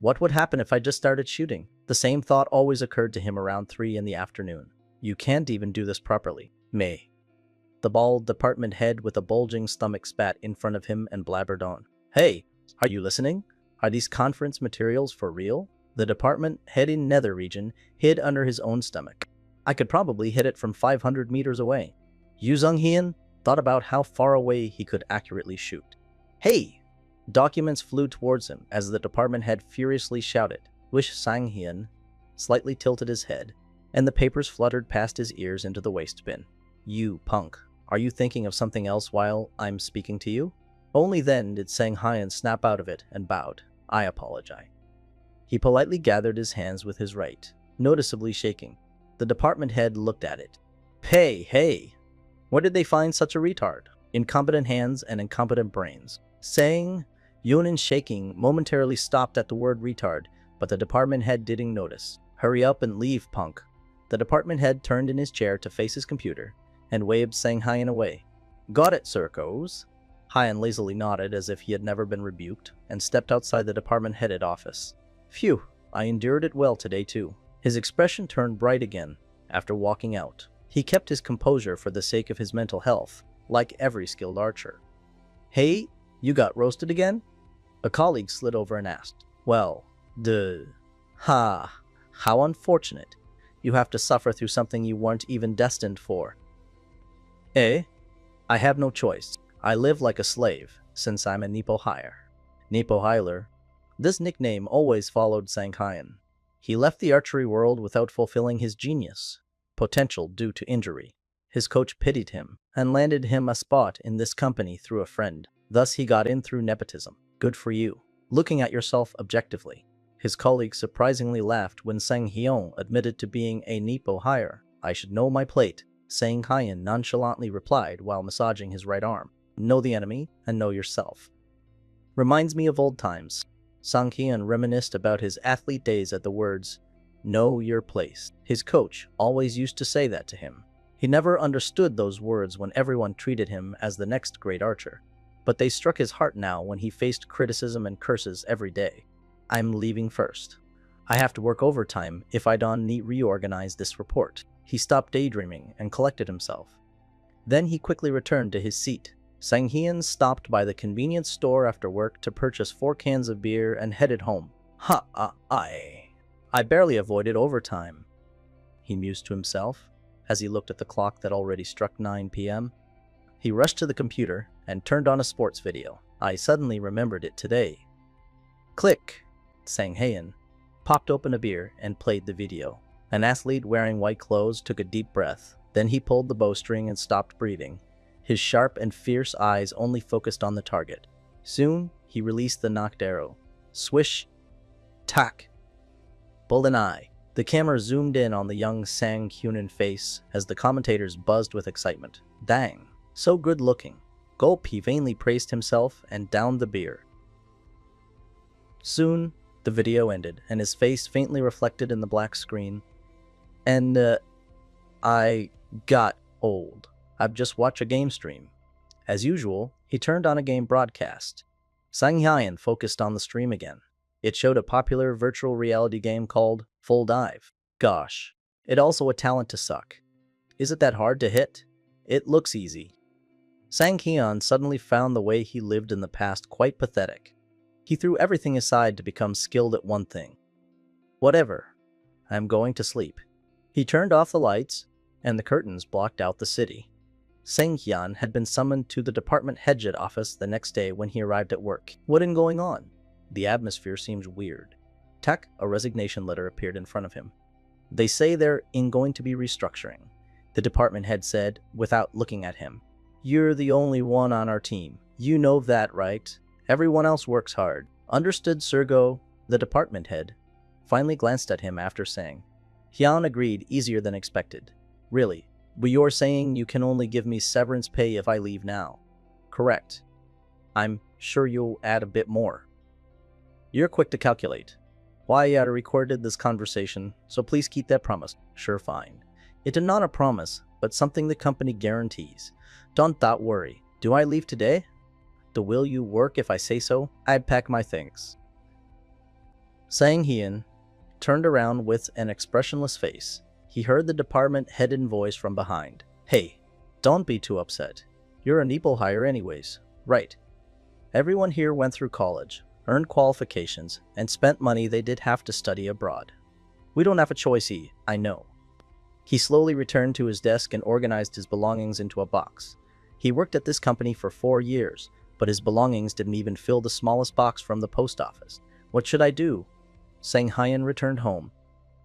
What would happen if I just started shooting? The same thought always occurred to him around 3 in the afternoon. You can't even do this properly. May. The bald department head with a bulging stomach spat in front of him and blabbered on. Hey, are you listening? Are these conference materials for real? The department head in nether region hid under his own stomach. I could probably hit it from 500 meters away. Yu Zhenghian thought about how far away he could accurately shoot. Hey! Documents flew towards him as the department head furiously shouted. Wish Zhenghian slightly tilted his head, and the papers fluttered past his ears into the waste bin. You punk, are you thinking of something else while I'm speaking to you? Only then did Zhenghian snap out of it and bowed. I apologize. He politely gathered his hands with his right, noticeably shaking. The department head looked at it. Hey, where did they find such a retard? Incompetent hands and incompetent brains. Saying, Yunin shaking momentarily stopped at the word retard, but the department head didn't notice. Hurry up and leave, punk. The department head turned in his chair to face his computer and waved Zhenghian away. Got it, Circos. Hyan lazily nodded as if he had never been rebuked and stepped outside the department-headed office. Phew, I endured it well today too. His expression turned bright again after walking out. He kept his composure for the sake of his mental health, like every skilled archer. Hey, you got roasted again? A colleague slid over and asked. Well, how unfortunate. You have to suffer through something you weren't even destined for. I have no choice. I live like a slave, since I'm a Nepo hire. Nepo Hiler. This nickname always followed Zhenghian. He left the archery world without fulfilling his genius potential due to injury. His coach pitied him and landed him a spot in this company through a friend. Thus he got in through nepotism. Good for you. Looking at yourself objectively. His colleague surprisingly laughed when Zhenghian admitted to being a Nepo hire. I should know my plate, Zhenghian nonchalantly replied while massaging his right arm. Know the enemy and know yourself. Reminds me of old times. Zhenghian reminisced about his athlete days at the words, know your place. His coach always used to say that to him. He never understood those words when everyone treated him as the next great archer, but they struck his heart now when he faced criticism and curses every day. I'm leaving first. I have to work overtime if I don't reorganize this report. He stopped daydreaming and collected himself. Then he quickly returned to his seat. Zhenghian stopped by the convenience store after work to purchase 4 cans of beer and headed home. I barely avoided overtime, he mused to himself as he looked at the clock that already struck 9 p.m. He rushed to the computer and turned on a sports video. I suddenly remembered it today. Click! Zhenghian popped open a beer and played the video. An athlete wearing white clothes took a deep breath. Then he pulled the bowstring and stopped breathing. His sharp and fierce eyes only focused on the target. Soon, he released the knocked arrow. Swish! Tack! Bull and eye. The camera zoomed in on the young Zhenghian face as the commentators buzzed with excitement. Dang! So good looking. Gulp, he vainly praised himself and downed the beer. Soon, the video ended, and his face faintly reflected in the black screen. And, I got old. I've just watched a game stream. As usual, he turned on a game broadcast. Zhenghian focused on the stream again. It showed a popular virtual reality game called Full Dive. Gosh, it also a talent to suck. Is it that hard to hit? It looks easy. Zhenghian suddenly found the way he lived in the past quite pathetic. He threw everything aside to become skilled at one thing. Whatever. I'm going to sleep. He turned off the lights, and the curtains blocked out the city. Zhenghian had been summoned to the department head office the next day when he arrived at work. What is going on? The atmosphere seems weird. Tack, a resignation letter appeared in front of him. They say they're going to be restructuring, the department head said without looking at him. You're the only one on our team. You know that, right? Everyone else works hard. Understood, Sergo, the department head finally glanced at him after saying. Hyun agreed easier than expected. Really? But you're saying you can only give me severance pay if I leave now? Correct. I'm sure you'll add a bit more. You're quick to calculate. Why I recorded this conversation, so please keep that promise. Sure, fine. It's not a promise, but something the company guarantees. Don't that worry. Do I leave today? Will you work if I say so? I'd pack my things. Sang Hyun turned around with an expressionless face. He heard the department-headed voice from behind. Hey, don't be too upset. You're a Nepal hire anyways, right? Everyone here went through college, earned qualifications, and spent money they did have to study abroad. We don't have a choice, I know. He slowly returned to his desk and organized his belongings into a box. He worked at this company for 4 years, but his belongings didn't even fill the smallest box from the post office. What should I do? Sang Hyun returned home.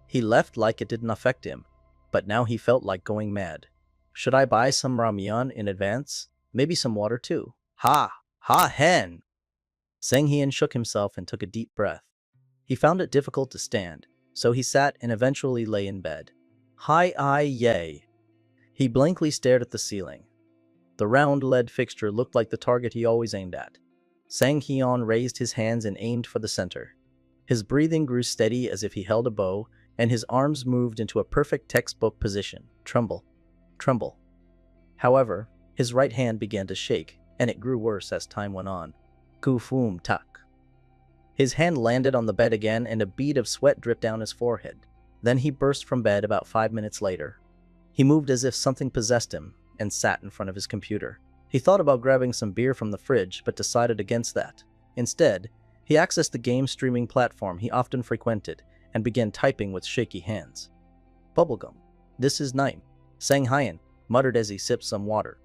He left like it didn't affect him, but now he felt like going mad. Should I buy some ramyeon in advance? Maybe some water too. Hen! Sang Hyun shook himself and took a deep breath. He found it difficult to stand, so he sat and eventually lay in bed. Yay! He blankly stared at the ceiling. The round lead fixture looked like the target he always aimed at. Sang Hyun raised his hands and aimed for the center. His breathing grew steady as if he held a bow, and his arms moved into a perfect textbook position. Tremble. However, his right hand began to shake, and it grew worse as time went on. Kufum tak. His hand landed on the bed again and a bead of sweat dripped down his forehead. Then he burst from bed about 5 minutes later. He moved as if something possessed him and sat in front of his computer. He thought about grabbing some beer from the fridge but decided against that. Instead, he accessed the game streaming platform he often frequented and began typing with shaky hands. Bubblegum. This is Naim. Sang Hyun muttered as he sipped some water.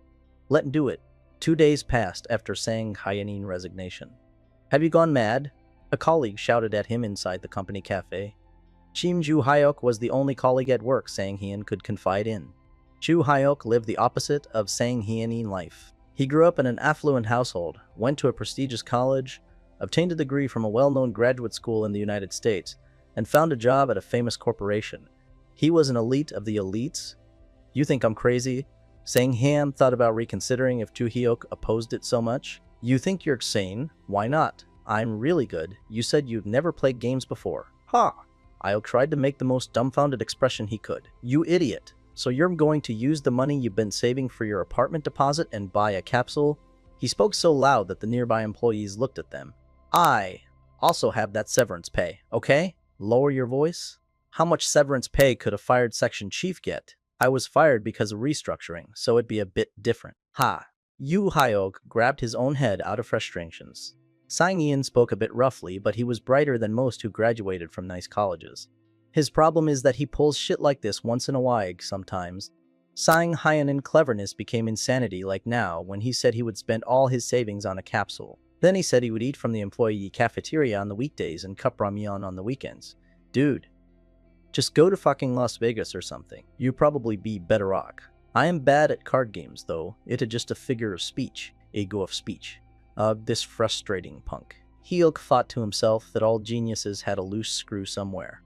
Let's do it. 2 days passed after Sang Hyun's resignation. Have you gone mad? A colleague shouted at him inside the company cafe. Chim Ju Hyuk was the only colleague at work Sang Hyun could confide in. Ju Hyuk lived the opposite of Sang Hyun's life. He grew up in an affluent household, went to a prestigious college, obtained a degree from a well-known graduate school in the United States, and found a job at a famous corporation. He was an elite of the elites. You think I'm crazy? Sang Hyun thought about reconsidering if Ju Hyuk opposed it so much. You think you're sane? Why not? I'm really good. You said you've never played games before. Ha! Hyuk tried to make the most dumbfounded expression he could. You idiot. So you're going to use the money you've been saving for your apartment deposit and buy a capsule? He spoke so loud that the nearby employees looked at them. I also have that severance pay, okay? Lower your voice. How much severance pay could a fired section chief get? I was fired because of restructuring, so it'd be a bit different. Ha! Yu Hyuk grabbed his own head out of frustrations. Sang Hyun spoke a bit roughly, but he was brighter than most who graduated from nice colleges. His problem is that he pulls shit like this once in a while sometimes. Sang Hyun's cleverness became insanity like now when he said he would spend all his savings on a capsule. Then he said he would eat from the employee cafeteria on the weekdays and cup ramyeon on the weekends. Dude, just go to fucking Las Vegas or something. You'd probably be better off. I am bad at card games though. It is just a figure of speech. Ego of speech. This frustrating punk. Hyuk thought to himself that all geniuses had a loose screw somewhere.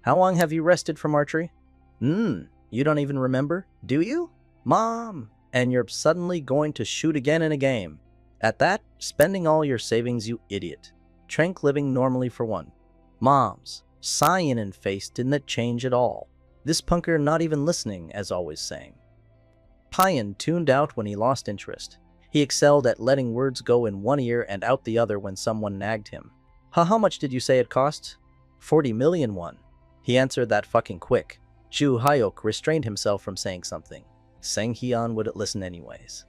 How long have you rested from archery? You don't even remember, do you? Mom! And you're suddenly going to shoot again in a game. At that, spending all your savings, you idiot. Trank living normally for one. Moms, Cyan in face didn't change at all. This punker not even listening, as always saying. Payan tuned out when he lost interest. He excelled at letting words go in one ear and out the other when someone nagged him. How much did you say it cost? 40 million won. He answered that fucking quick. Ju Hyuk restrained himself from saying something. Sang Hyun wouldn't listen anyways.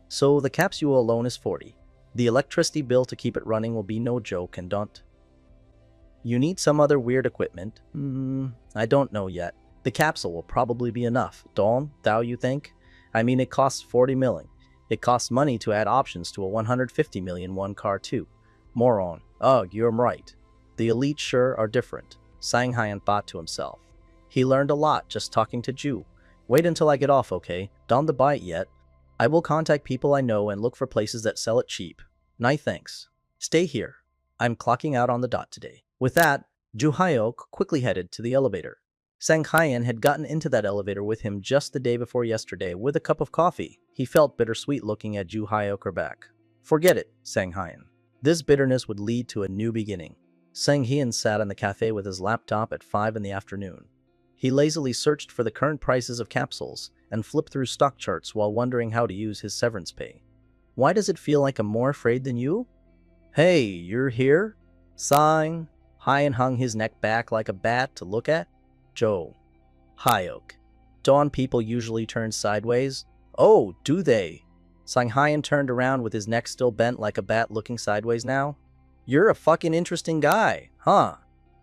So the capsule alone is 40. The electricity bill to keep it running will be no joke and don't. You need some other weird equipment? I don't know yet. The capsule will probably be enough. Don't you think? I mean, it costs 40 million. It costs money to add options to a 150 million won car too. Moron. Oh, you're right. The elite sure are different. Sang Hyun thought to himself. He learned a lot just talking to Ju. Wait until I get off, okay? Don't buy it yet. I will contact people I know and look for places that sell it cheap. Nice thanks. Stay here. I'm clocking out on the dot today. With that, Ju Hyuk quickly headed to the elevator. Sang Hyun had gotten into that elevator with him just the day before yesterday with a cup of coffee. He felt bittersweet looking at Ju Hyuk back. Forget it, Sang Hyun. This bitterness would lead to a new beginning. Sang Hyun sat in the cafe with his laptop at 5 in the afternoon. He lazily searched for the current prices of capsules and flipped through stock charts while wondering how to use his severance pay. Why does it feel like I'm more afraid than you? Hey, you're here? Sang Hyun hung his neck back like a bat to look at. Joe. Hyuk. Dawn people usually turn sideways. Oh, do they? Sang Hyun turned around with his neck still bent like a bat looking sideways now. You're a fucking interesting guy, huh?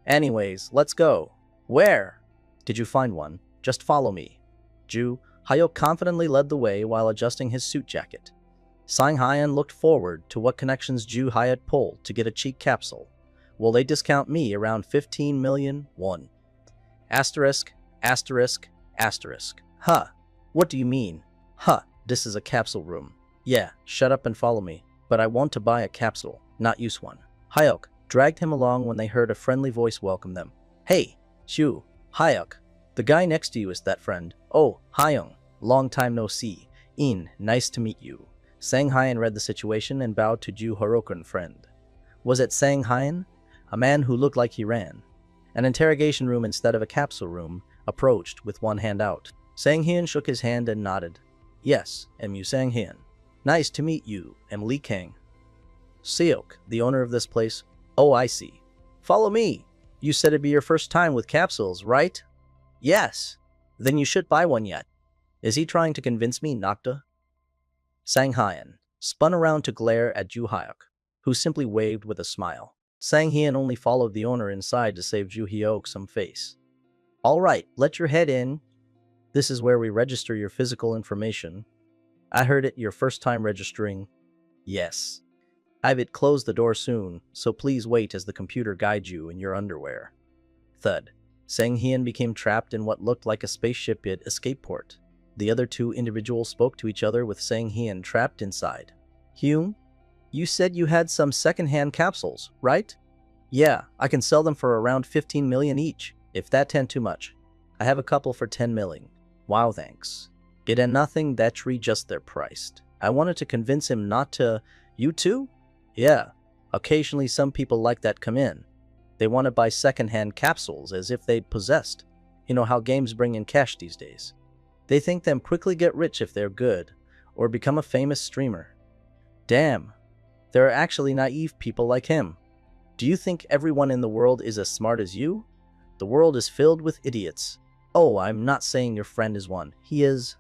Anyways, let's go. Where? Did you find one? Just follow me. Ju. Hyuk confidently led the way while adjusting his suit jacket. Sang Hyun looked forward to what connections Ju Hyuk pulled to get a cheap capsule. Will they discount me around 15 million? One. Asterisk, asterisk, asterisk. Huh. What do you mean? Huh. This is a capsule room. Yeah, shut up and follow me. But I want to buy a capsule, not use one. Hyuk dragged him along when they heard a friendly voice welcome them. Hey, Ju. Hyuk. The guy next to you is that friend. Oh, Hyung. Long time no see. Nice to meet you. Sang Hyun read the situation and bowed to Ju Horokun friend. Was it Sang Hyun? A man who looked like he ran. An interrogation room instead of a capsule room approached with one hand out. Sang Hyun shook his hand and nodded. Yes, you Sang Hyun. Nice to meet you, Lee Kang. Seok, the owner of this place. Oh, I see. Follow me. You said it'd be your first time with capsules, right? Yes. Then you should buy one yet. Is he trying to convince me, Nocta? Sang Hyun spun around to glare at Ju Hyuk, who simply waved with a smile. Sang Hyun only followed the owner inside to save Ju Hyuk some face. All right, let your head in. This is where we register your physical information. I heard it your first time registering. Yes. I've close the door soon, so please wait as the computer guides you in your underwear. Thud. Sang Hyun became trapped in what looked like a spaceship escape port. The other two individuals spoke to each other with Sang Hyun trapped inside. Hyun, you said you had some second-hand capsules, right? Yeah, I can sell them for around 15 million each, if that 10 too much. I have a couple for 10 million. Wow, thanks. It ain't nothing that's just they're priced. I wanted to convince him not to. You too? Yeah, occasionally some people like that come in. They want to buy second-hand capsules as if they'd possessed. You know how games bring in cash these days. They think them quickly get rich if they're good, or become a famous streamer. Damn, there are actually naive people like him. Do you think everyone in the world is as smart as you? The world is filled with idiots. Oh, I'm not saying your friend is one. He is.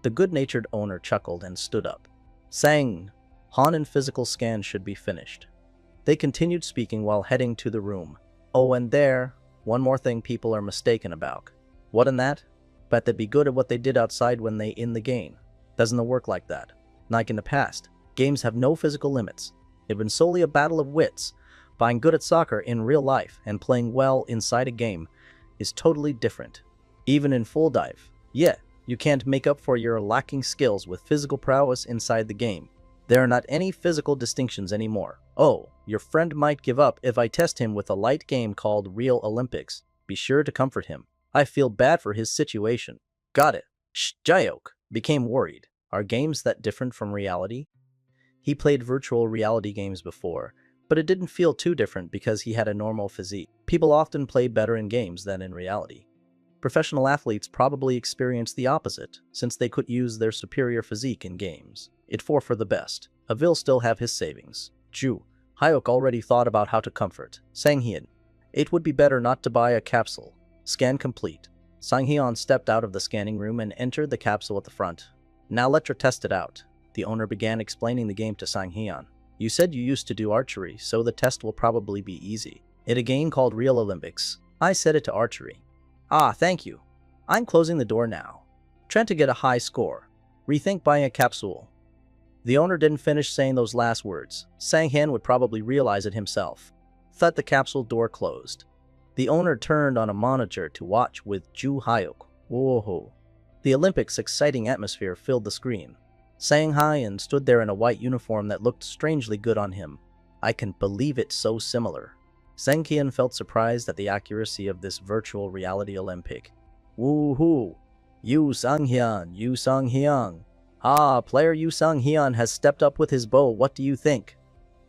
The good-natured owner chuckled and stood up. Sang, Han and physical scan should be finished. They continued speaking while heading to the room. Oh, and there, one more thing people are mistaken about. What in that? Bet they'd be good at what they did outside when they in the game. Doesn't it work like that? Like in the past, games have no physical limits. It's been solely a battle of wits. Being good at soccer in real life and playing well inside a game is totally different. Even in full dive, yeah, you can't make up for your lacking skills with physical prowess inside the game. There are not any physical distinctions anymore. Oh, your friend might give up if I test him with a light game called Real Olympics. Be sure to comfort him. I feel bad for his situation. Got it. Jayok became worried. Are games that different from reality? He played virtual reality games before, but it didn't feel too different because he had a normal physique. People often play better in games than in reality. Professional athletes probably experience the opposite, since they could use their superior physique in games. It for the best. Avil still have his savings. Ju Hyuk already thought about how to comfort Sang Hyun. It would be better not to buy a capsule. Scan complete. Sang Hyun stepped out of the scanning room and entered the capsule at the front. Now let her test it out. The owner began explaining the game to Sang Hyun. You said you used to do archery, so the test will probably be easy. In a game called Real Olympics, I set it to archery. Ah, thank you. I'm closing the door now. Trying to get a high score. Rethink buying a capsule. The owner didn't finish saying those last words. Sang Hyun would probably realize it himself. Thud the capsule door closed. The owner turned on a monitor to watch with Ju Hyuk. Whoa. The Olympics' exciting atmosphere filled the screen. Sang Hyun stood there in a white uniform that looked strangely good on him. I can believe it's so similar. Sang Hyun felt surprised at the accuracy of this virtual reality Olympic. Woohoo! Yu Sang Hyun. Ah, player Yu Sang Hyun has stepped up with his bow. What do you think?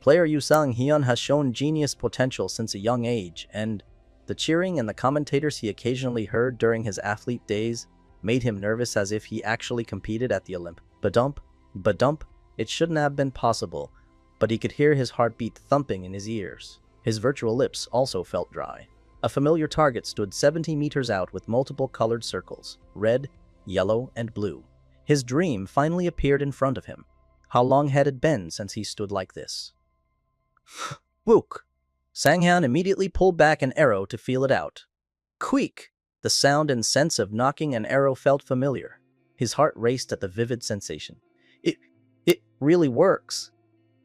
Player Yu Sang Hyun has shown genius potential since a young age, and the cheering and the commentators he occasionally heard during his athlete days made him nervous as if he actually competed at the Olymp. Badump, it shouldn't have been possible, but he could hear his heartbeat thumping in his ears. His virtual lips also felt dry. A familiar target stood 70 meters out with multiple colored circles, red, yellow, and blue. His dream finally appeared in front of him. How long had it been since he stood like this? Wook! Sanghyun immediately pulled back an arrow to feel it out. Queek! The sound and sense of knocking an arrow felt familiar. His heart raced at the vivid sensation. It really works.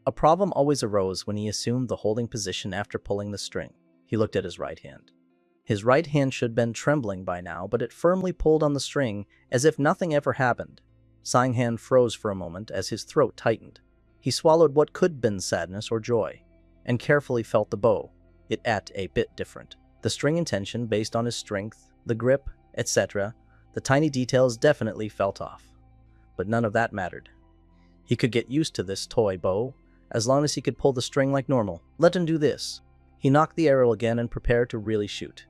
A problem always arose when he assumed the holding position after pulling the string. He looked at his right hand. His right hand should have been trembling by now, but it firmly pulled on the string as if nothing ever happened. Sanghyun froze for a moment as his throat tightened. He swallowed what could have been sadness or joy, and carefully felt the bow. It acted a bit different. The string intention based on his strength, the grip, etc., the tiny details definitely felt off. But none of that mattered. He could get used to this toy bow, as long as he could pull the string like normal. Let him do this. He knocked the arrow again and prepared to really shoot.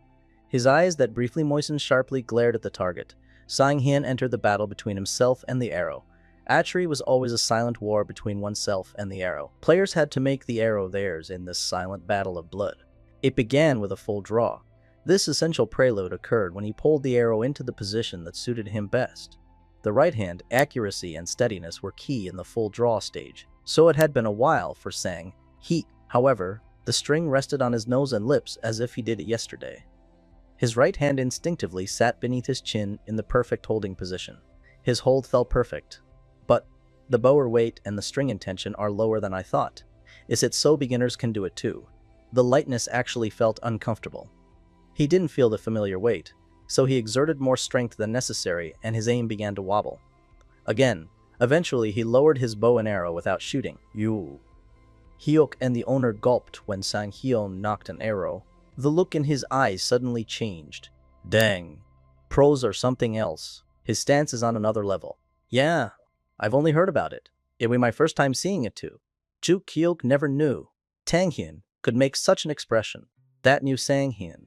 His eyes that briefly moistened sharply glared at the target. Sanghyun entered the battle between himself and the arrow. Archery was always a silent war between oneself and the arrow. Players had to make the arrow theirs in this silent battle of blood. It began with a full draw. This essential prelude occurred when he pulled the arrow into the position that suited him best. The right hand, accuracy, and steadiness were key in the full draw stage, so it had been a while for Sang. However, the string rested on his nose and lips as if he did it yesterday. His right hand instinctively sat beneath his chin in the perfect holding position. His hold felt perfect. But the bow weight and the string intention are lower than I thought. Is it so beginners can do it too? The lightness actually felt uncomfortable. He didn't feel the familiar weight, so he exerted more strength than necessary and his aim began to wobble. Again, eventually he lowered his bow and arrow without shooting. Hyuk and the owner gulped when Sanghyun knocked an arrow. The look in his eyes suddenly changed. Dang. Pros are something else. His stance is on another level. Yeah, I've only heard about it. It'll be my first time seeing it too. Hyuk never knew Sanghyun could make such an expression. That new Sanghyun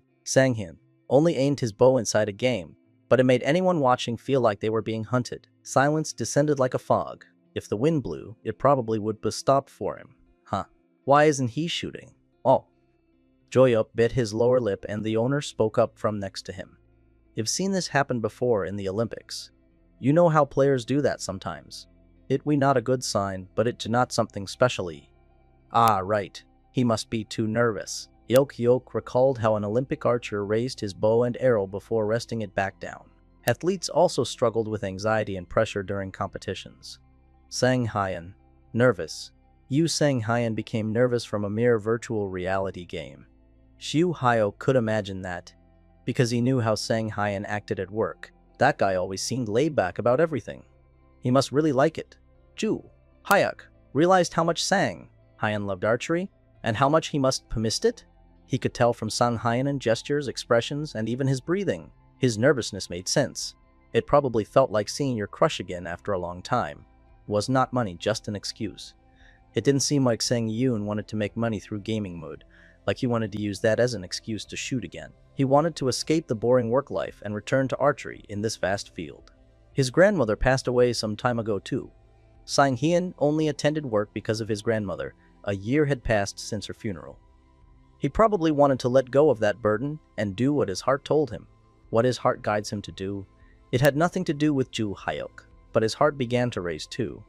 only aimed his bow inside a game, but it made anyone watching feel like they were being hunted. Silence descended like a fog. If the wind blew, it probably would be stopped for him. Why isn't he shooting? Oh. Joyup bit his lower lip and the owner spoke up from next to him. You've seen this happen before in the Olympics. You know how players do that sometimes. It we not a good sign, but it not something specially. Ah, right. He must be too nervous. Hyuk recalled how an Olympic archer raised his bow and arrow before resting it back down. Athletes also struggled with anxiety and pressure during competitions. Sanghyun, nervous. Sanghyun became nervous from a mere virtual reality game. Hyuk could imagine that, because he knew how Sanghyun acted at work. That guy always seemed laid back about everything. He must really like it. Hyuk realized how much Sanghyun loved archery, and how much he must missed it. He could tell from Sanghyun gestures, expressions, and even his breathing. His nervousness made sense. It probably felt like seeing your crush again after a long time. Was not money just an excuse? It didn't seem like Sanghyun wanted to make money through gaming mode, like he wanted to use that as an excuse to shoot again. He wanted to escape the boring work life and return to archery in this vast field. His grandmother passed away some time ago too. Sanghyun only attended work because of his grandmother. A year had passed since her funeral. He probably wanted to let go of that burden and do what his heart told him. What his heart guides him to do. It had nothing to do with Hyuk, but his heart began to race too.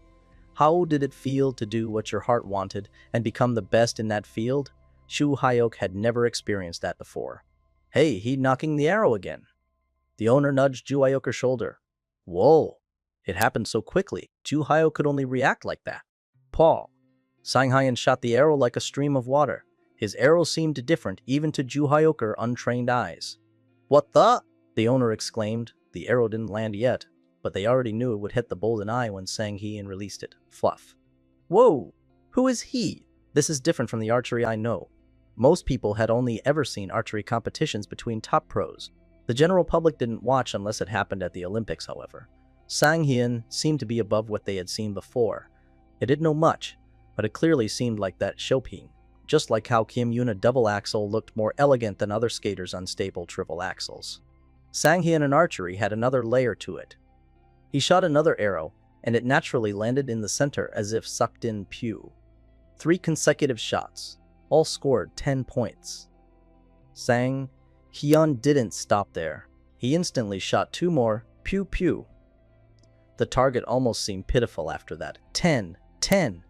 How did it feel to do what your heart wanted and become the best in that field? Hyuk had never experienced that before. Hey, he knocking the arrow again. The owner nudged Hyuk's shoulder. Whoa, it happened so quickly. Hyuk could only react like that. Paw. Sanghyun shot the arrow like a stream of water. His arrow seemed different even to Hyuk's untrained eyes. What the? The owner exclaimed. The arrow didn't land yet, but they already knew it would hit the golden eye when Sanghyun released it. Fluff. Whoa! Who is he? This is different from the archery I know. Most people had only ever seen archery competitions between top pros. The general public didn't watch unless it happened at the Olympics, however. Sanghyun seemed to be above what they had seen before. It didn't know much, but it clearly seemed like that Chopin. Just like how Kim Yoon double axel looked more elegant than other skaters' unstable triple axels. Sanghyun in archery had another layer to it. He shot another arrow, and it naturally landed in the center as if sucked in pew. 3 consecutive shots. all scored 10 points. Sang Hyun didn't stop there. He instantly shot 2 more, pew pew. The target almost seemed pitiful after that. 10, 10.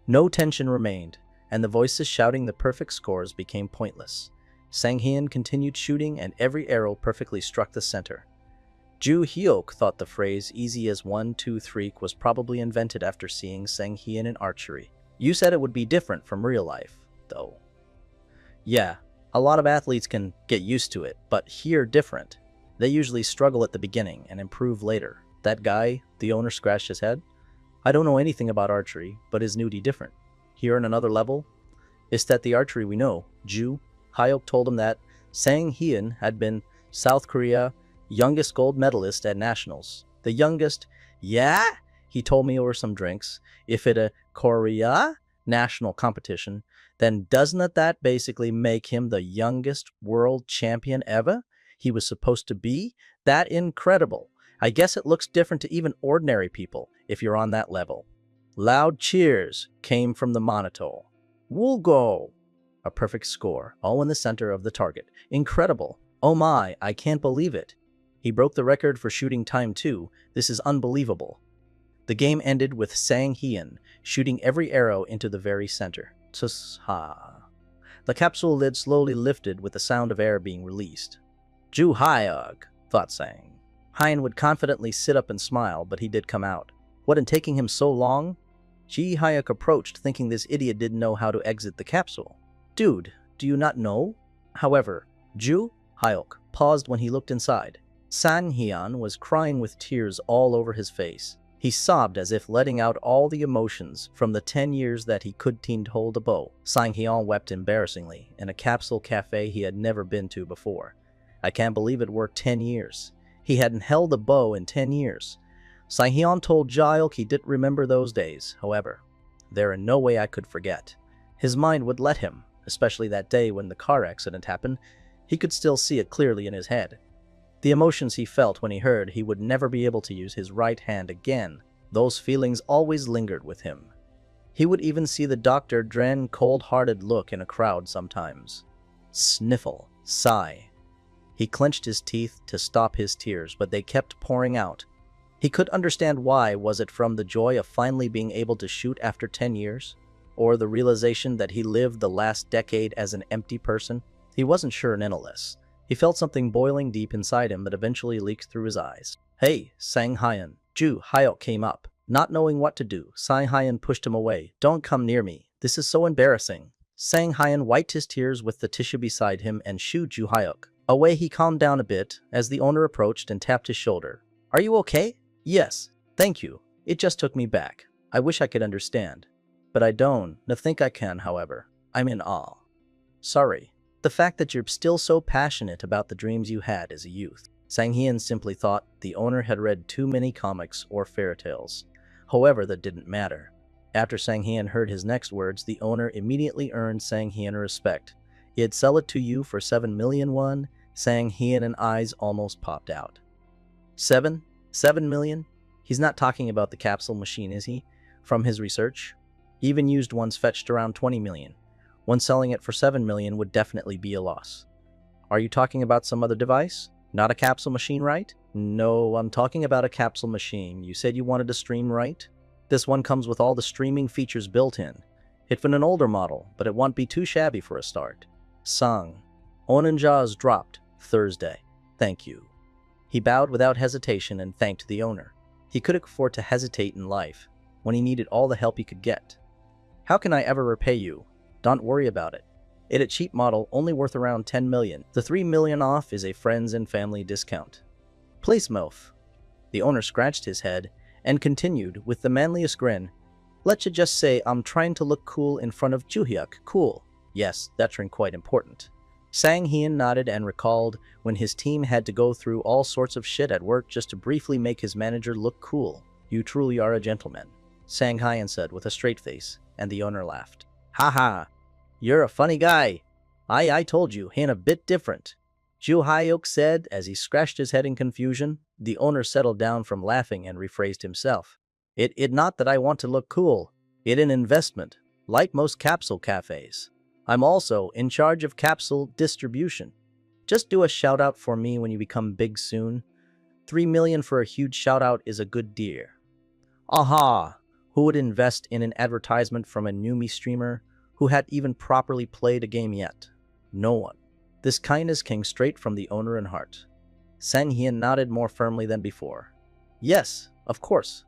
No tension remained, and the voices shouting the perfect scores became pointless. Sang Hyun continued shooting, and every arrow perfectly struck the center. Ju Hyuk thought the phrase easy as 1, 2, 3 was probably invented after seeing Sang Hyun in archery. You said it would be different from real life, though. Yeah, a lot of athletes can get used to it, but here different. They usually struggle at the beginning and improve later. That guy, the owner scratched his head. I don't know anything about archery, but is nudie different? Here on another level? Is that the archery we know? Ju Hyuk told him that Sang Hyun had been South Korea youngest gold medalist at nationals. The youngest? Yeah? He told me over some drinks. If it a Korea national competition, then doesn't that basically make him the youngest world champion ever? He was supposed to be that incredible. I guess it looks different to even ordinary people if you're on that level. Loud cheers came from the monitor. We'll go! A perfect score, all in the center of the target. Incredible. Oh my, I can't believe it. He broke the record for shooting time too. This is unbelievable. The game ended with Sang Hyun shooting every arrow into the very center. Tsus-ha. The capsule lid slowly lifted with the sound of air being released. Ju Hyuk, thought Sang. Hyun would confidently sit up and smile, but he did come out. What, in taking him so long? Ji Hyuk approached, thinking this idiot didn't know how to exit the capsule. Dude, do you not know? However, Ju Hyuk paused when he looked inside. Sang Hyun was crying with tears all over his face. He sobbed as if letting out all the emotions from the 10 years that he couldn't hold a bow. Sang Hyun wept embarrassingly in a capsule cafe he had never been to before. I can't believe it worked 10 years. He hadn't held a bow in 10 years. Sang Hyun told Jaeok he didn't remember those days. However, there in no way I could forget. His mind would let him, especially that day when the car accident happened. He could still see it clearly in his head. The emotions he felt when he heard he would never be able to use his right hand again, those feelings always lingered with him. He would even see the Dr. Dren cold-hearted look in a crowd sometimes. Sniffle, sigh. He clenched his teeth to stop his tears, but they kept pouring out. He could understand why. Was it from the joy of finally being able to shoot after 10 years? Or the realization that he lived the last decade as an empty person? He wasn't sure nonetheless. He felt something boiling deep inside him that eventually leaked through his eyes. Hey, Sang Hyun. Ju Hyuk came up. Not knowing what to do, Sang Hyun pushed him away. Don't come near me. This is so embarrassing. Sang Hyun wiped his tears with the tissue beside him and shooed Ju Hyuk. Away he calmed down a bit as the owner approached and tapped his shoulder. Are you okay? Yes, thank you. It just took me back. I wish I could understand. But I don't think I can, however. I'm in awe. Sorry. The fact that you're still so passionate about the dreams you had as a youth. Sang Hyun simply thought the owner had read too many comics or fairy tales. However, that didn't matter. After Sang Hyun heard his next words, the owner immediately earned Sang Hyun respect. He'd sell it to you for 7 million won. Sang Hyun and eyes almost popped out. 7 million? He's not talking about the capsule machine, is he? From his research, even used ones fetched around 20 million. One selling it for 7 million would definitely be a loss. Are you talking about some other device? Not a capsule machine, right? No, I'm talking about a capsule machine. You said you wanted to stream, right? This one comes with all the streaming features built in. It's an older model, but it won't be too shabby for a start. Sang. Onan jaws dropped. Thursday. Thank you. He bowed without hesitation and thanked the owner. He couldn't afford to hesitate in life when he needed all the help he could get. How can I ever repay you? Don't worry about it. It's a cheap model, only worth around 10 million. The 3 million off is a friends and family discount. Please, Mof. The owner scratched his head and continued with the manliest grin. Let's just say I'm trying to look cool in front of Ju Hyuk. Cool. Yes, that's quite important. Sang Hyun nodded and recalled when his team had to go through all sorts of shit at work just to briefly make his manager look cool. You truly are a gentleman, Sang Hyun said with a straight face, and the owner laughed. Haha, you're a funny guy. I told you, ain't a bit different. Ju Hyuk said as he scratched his head in confusion. The owner settled down from laughing and rephrased himself. It not that I want to look cool. It an investment. like most capsule cafes. I'm also in charge of capsule distribution. Just do a shout out for me when you become big soon. 3 million for a huge shout out is a good deal. Aha! Who would invest in an advertisement from a newbie streamer who hadn't even properly played a game yet? No one. This kindness came straight from the owner in heart. Sang Hyun nodded more firmly than before. Yes, of course.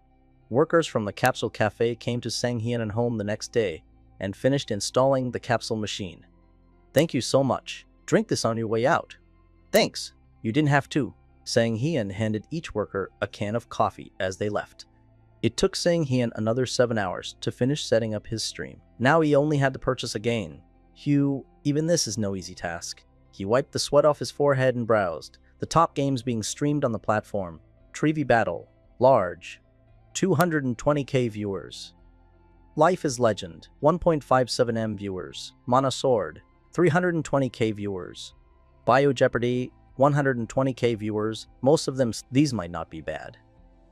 Workers from the capsule cafe came to Sang Hyun home the next day and finished installing the capsule machine. Thank you so much. Drink this on your way out. Thanks. You didn't have to. Sang Hyun handed each worker a can of coffee as they left. It took Sang Hyun another 7 hours to finish setting up his stream. Now he only had to purchase a game. Even this is no easy task. He wiped the sweat off his forehead and browsed. The top games being streamed on the platform: Trevi Battle, Large, 220k viewers. Life is Legend, 1.57m viewers. Mana Sword, 320k viewers. Bio Jeopardy, 120k viewers. Most of them, these might not be bad.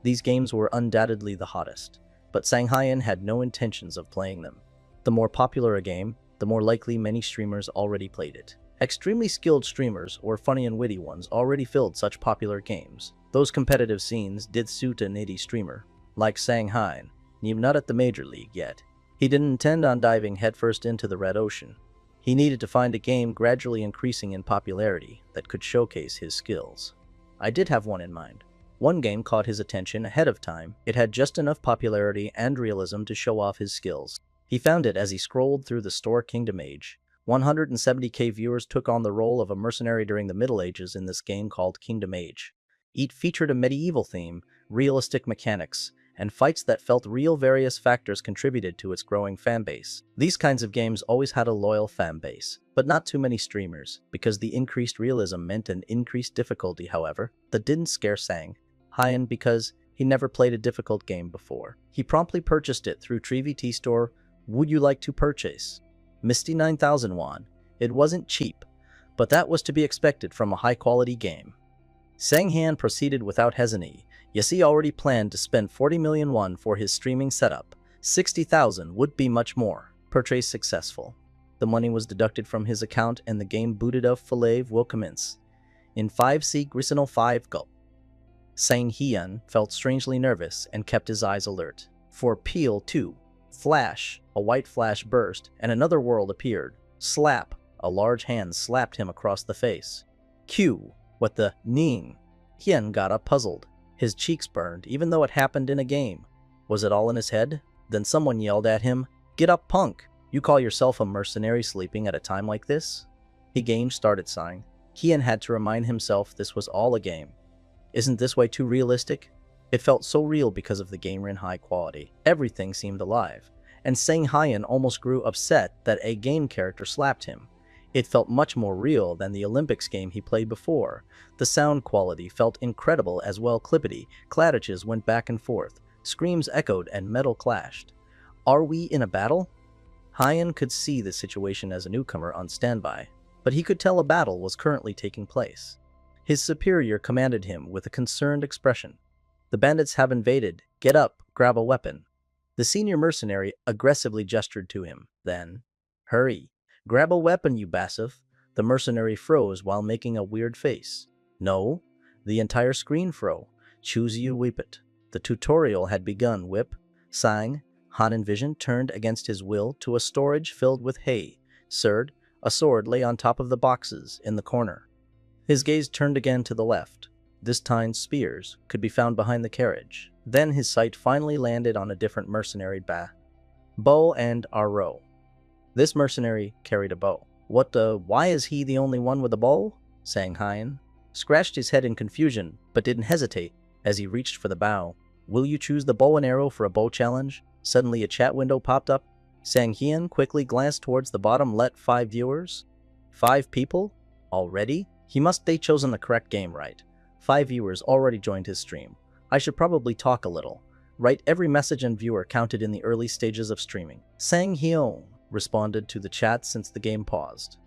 These games were undoubtedly the hottest, but Sang Hyun had no intentions of playing them. The more popular a game, the more likely many streamers already played it. Extremely skilled streamers, or funny and witty ones, already filled such popular games. Those competitive scenes did suit a nitty streamer, like Sang Hyun, not at the major league yet. He didn't intend on diving headfirst into the red ocean. He needed to find a game gradually increasing in popularity that could showcase his skills. I did have one in mind. One game caught his attention ahead of time. It had just enough popularity and realism to show off his skills. He found it as he scrolled through the store. Kingdom Age. 170k viewers took on the role of a mercenary during the Middle Ages in this game called Kingdom Age. It featured a medieval theme, realistic mechanics, and fights that felt real. Various factors contributed to its growing fanbase. These kinds of games always had a loyal fanbase, but not too many streamers, because the increased realism meant an increased difficulty. However, that didn't scare Sang Hyun because he never played a difficult game before. He promptly purchased it through Trevi T Store. Would you like to purchase? Misty 9,000 won. It wasn't cheap, but that was to be expected from a high-quality game. Sang Hyun proceeded without hesitancy. Yes, he already planned to spend 40 million won for his streaming setup. 60,000 would be much more. Purchase successful. The money was deducted from his account and the game booted up. Filet will commence. In 5C Grisino 5 Go. Sang Hyun felt strangely nervous and kept his eyes alert. For Peel 2. Flash, a white flash burst, and another world appeared. Slap, a large hand slapped him across the face. Q, what the Ning? Hyun got up puzzled. His cheeks burned, even though it happened in a game. Was it all in his head? Then someone yelled at him, "Get up, punk! You call yourself a mercenary sleeping at a time like this?" He started sighing. Hyun had to remind himself this was all a game. Isn't this way too realistic? It felt so real because of the game in high quality. Everything seemed alive, and Sang Hyun almost grew upset that a game character slapped him. It felt much more real than the Olympics game he played before. The sound quality felt incredible as well. Clippity clattiches went back and forth, screams echoed, and metal clashed. Are we in a battle? Hyun could see the situation as a newcomer on standby, but he could tell a battle was currently taking place. His superior commanded him with a concerned expression. The bandits have invaded. Get up, grab a weapon. The senior mercenary aggressively gestured to him. Then, hurry, grab a weapon, you bassif. The mercenary froze while making a weird face. No, the entire screen froze. Choose you whip it. The tutorial had begun. Whip, Sang Hyun vision turned against his will to a storage filled with hay. Sword, a sword lay on top of the boxes in the corner. His gaze turned again to the left. This time spears could be found behind the carriage. Then his sight finally landed on a different mercenary bow and arrow. This mercenary carried a bow. Why is he the only one with a bow? Sang Hyun scratched his head in confusion, but didn't hesitate as he reached for the bow. Will you choose the bow and arrow for a bow challenge? Suddenly a chat window popped up. Sang Hyun quickly glanced towards the bottom. Let 5 viewers? 5 people? Already? He must have chosen the correct game, right? 5 viewers already joined his stream. I should probably talk a little. Right, every message and viewer counted in the early stages of streaming. Sang Hyun responded to the chat since the game paused.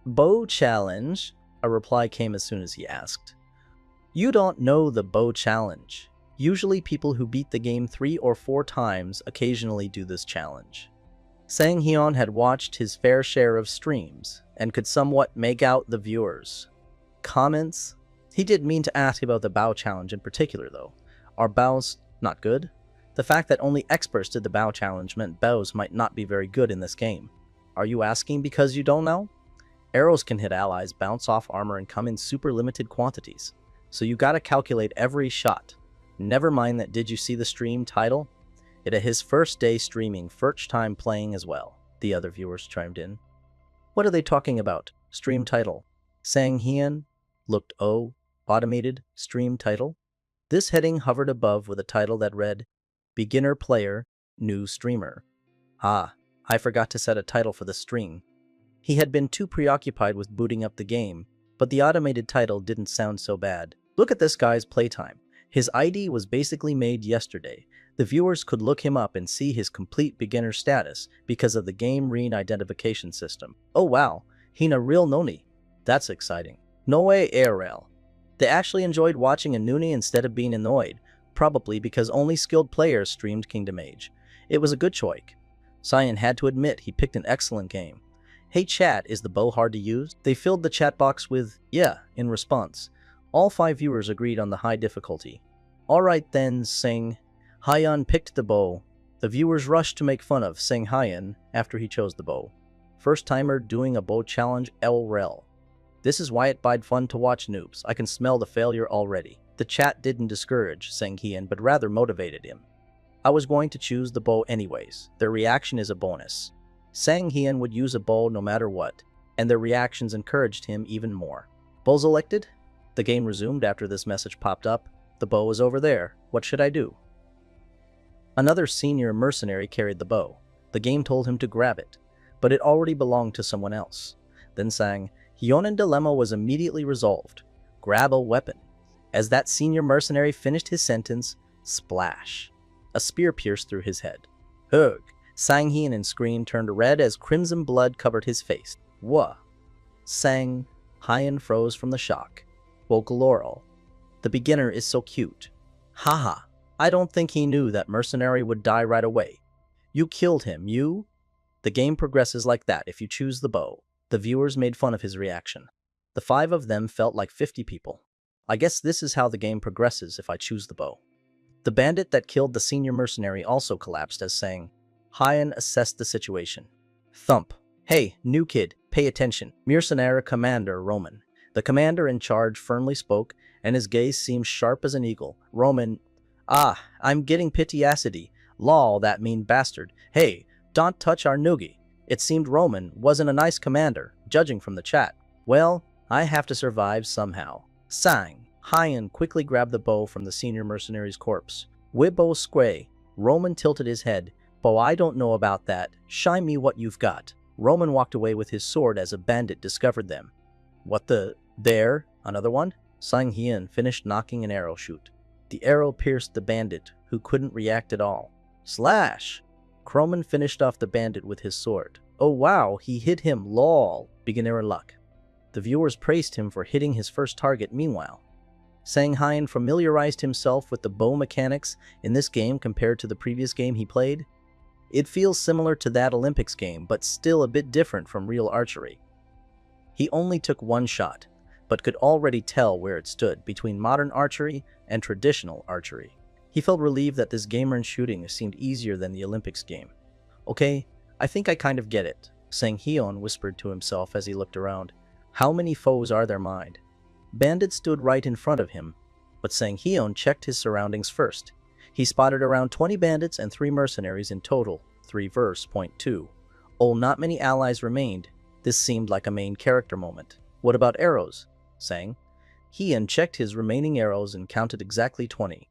Bow challenge? A reply came as soon as he asked. You don't know the bow challenge. Usually people who beat the game 3 or 4 times occasionally do this challenge. Sang Hyun had watched his fair share of streams and could somewhat make out the viewers' comments. He didn't mean to ask about the bow challenge in particular, though. Are bows not good? The fact that only experts did the bow challenge meant bows might not be very good in this game. Are you asking because you don't know? Arrows can hit allies, bounce off armor, and come in super limited quantities. So you gotta calculate every shot. Never mind that. Did you see the stream title? It had his first day streaming, first time playing as well. The other viewers chimed in. What are they talking about? Stream title. Sang Hyun looked automated stream title. This heading hovered above with a title that read, Beginner Player, New Streamer. Ah, I forgot to set a title for the stream. He had been too preoccupied with booting up the game, but the automated title didn't sound so bad. Look at this guy's playtime. His ID was basically made yesterday. The viewers could look him up and see his complete beginner status because of the game read identification system. Oh wow, Hina real noni. That's exciting. No way ARL. They actually enjoyed watching a noonie instead of being annoyed, probably because only skilled players streamed Kingdom Age. It was a good choice. Cyan had to admit he picked an excellent game. Hey chat, is the bow hard to use? They filled the chat box with, yeah, in response. All 5 viewers agreed on the high difficulty. Alright then, Sing. Hyun picked the bow. The viewers rushed to make fun of Sing Hyun after he chose the bow. First timer doing a bow challenge, LREL. This is why it bide fun to watch noobs. I can smell the failure already. The chat didn't discourage Sing Hyun, but rather motivated him. I was going to choose the bow anyways. Their reaction is a bonus. Sang Hyun would use a bow no matter what, and their reactions encouraged him even more. Bow selected? The game resumed after this message popped up. The bow is over there. What should I do? Another senior mercenary carried the bow. The game told him to grab it, but it already belonged to someone else. Then sang, Hyonin dilemma was immediately resolved. Grab a weapon. As that senior mercenary finished his sentence, splash. A spear pierced through his head. Hug. Sang Hyun's screen turned red as crimson blood covered his face. Wha. Sang Hyun froze from the shock. Woke Laurel. The beginner is so cute. Haha. I don't think he knew that mercenary would die right away. You killed him, you? The game progresses like that if you choose the bow. The viewers made fun of his reaction. The 5 of them felt like 50 people. I guess this is how the game progresses if I choose the bow. The bandit that killed the senior mercenary also collapsed as saying, Hyun assessed the situation. Thump. Hey, new kid, pay attention. Mercenary Commander Roman. The commander in charge firmly spoke, and his gaze seemed sharp as an eagle. Roman, I'm getting pity-acity. Lol, that mean bastard. Hey, don't touch our noogie. It seemed Roman wasn't a nice commander, judging from the chat. Well, I have to survive somehow. Sang. Hyun quickly grabbed the bow from the senior mercenary's corpse. Wibbo squay. Roman tilted his head. Bo, I don't know about that. Show me what you've got. Roman walked away with his sword as a bandit discovered them. What the? There? Another one? Sang Hyun finished knocking an arrow shoot. The arrow pierced the bandit, who couldn't react at all. Slash! Croman finished off the bandit with his sword. Oh wow, he hit him, lol. Beginner luck. The viewers praised him for hitting his first target meanwhile. Sang Hyun familiarized himself with the bow mechanics in this game compared to the previous game he played. It feels similar to that Olympics game, but still a bit different from real archery. He only took one shot, but could already tell where it stood between modern archery and traditional archery. He felt relieved that this gamer in shooting seemed easier than the Olympics game. Okay, I think I kind of get it, Sang Hyun whispered to himself as he looked around. How many foes are there mind? Bandit stood right in front of him, but Sang Hyun checked his surroundings first. He spotted around 20 bandits and 3 mercenaries in total, 3 verse. Point 2. Oh, not many allies remained. This seemed like a main character moment. What about arrows? Sang. Hyun checked his remaining arrows and counted exactly 20.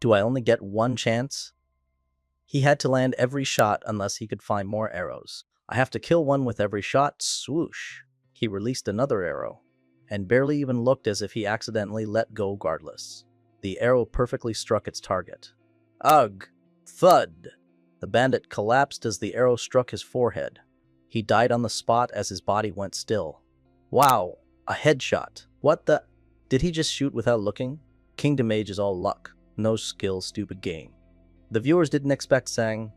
Do I only get one chance? He had to land every shot unless he could find more arrows. I have to kill one with every shot. Swoosh. He released another arrow, and barely even looked as if he accidentally let go regardless. The arrow perfectly struck its target. Ugh! Thud! The bandit collapsed as the arrow struck his forehead. He died on the spot as his body went still. Wow! A headshot! What the? Did he just shoot without looking? Kingdom Age is all luck. No skill, stupid game. The viewers didn't expect Sang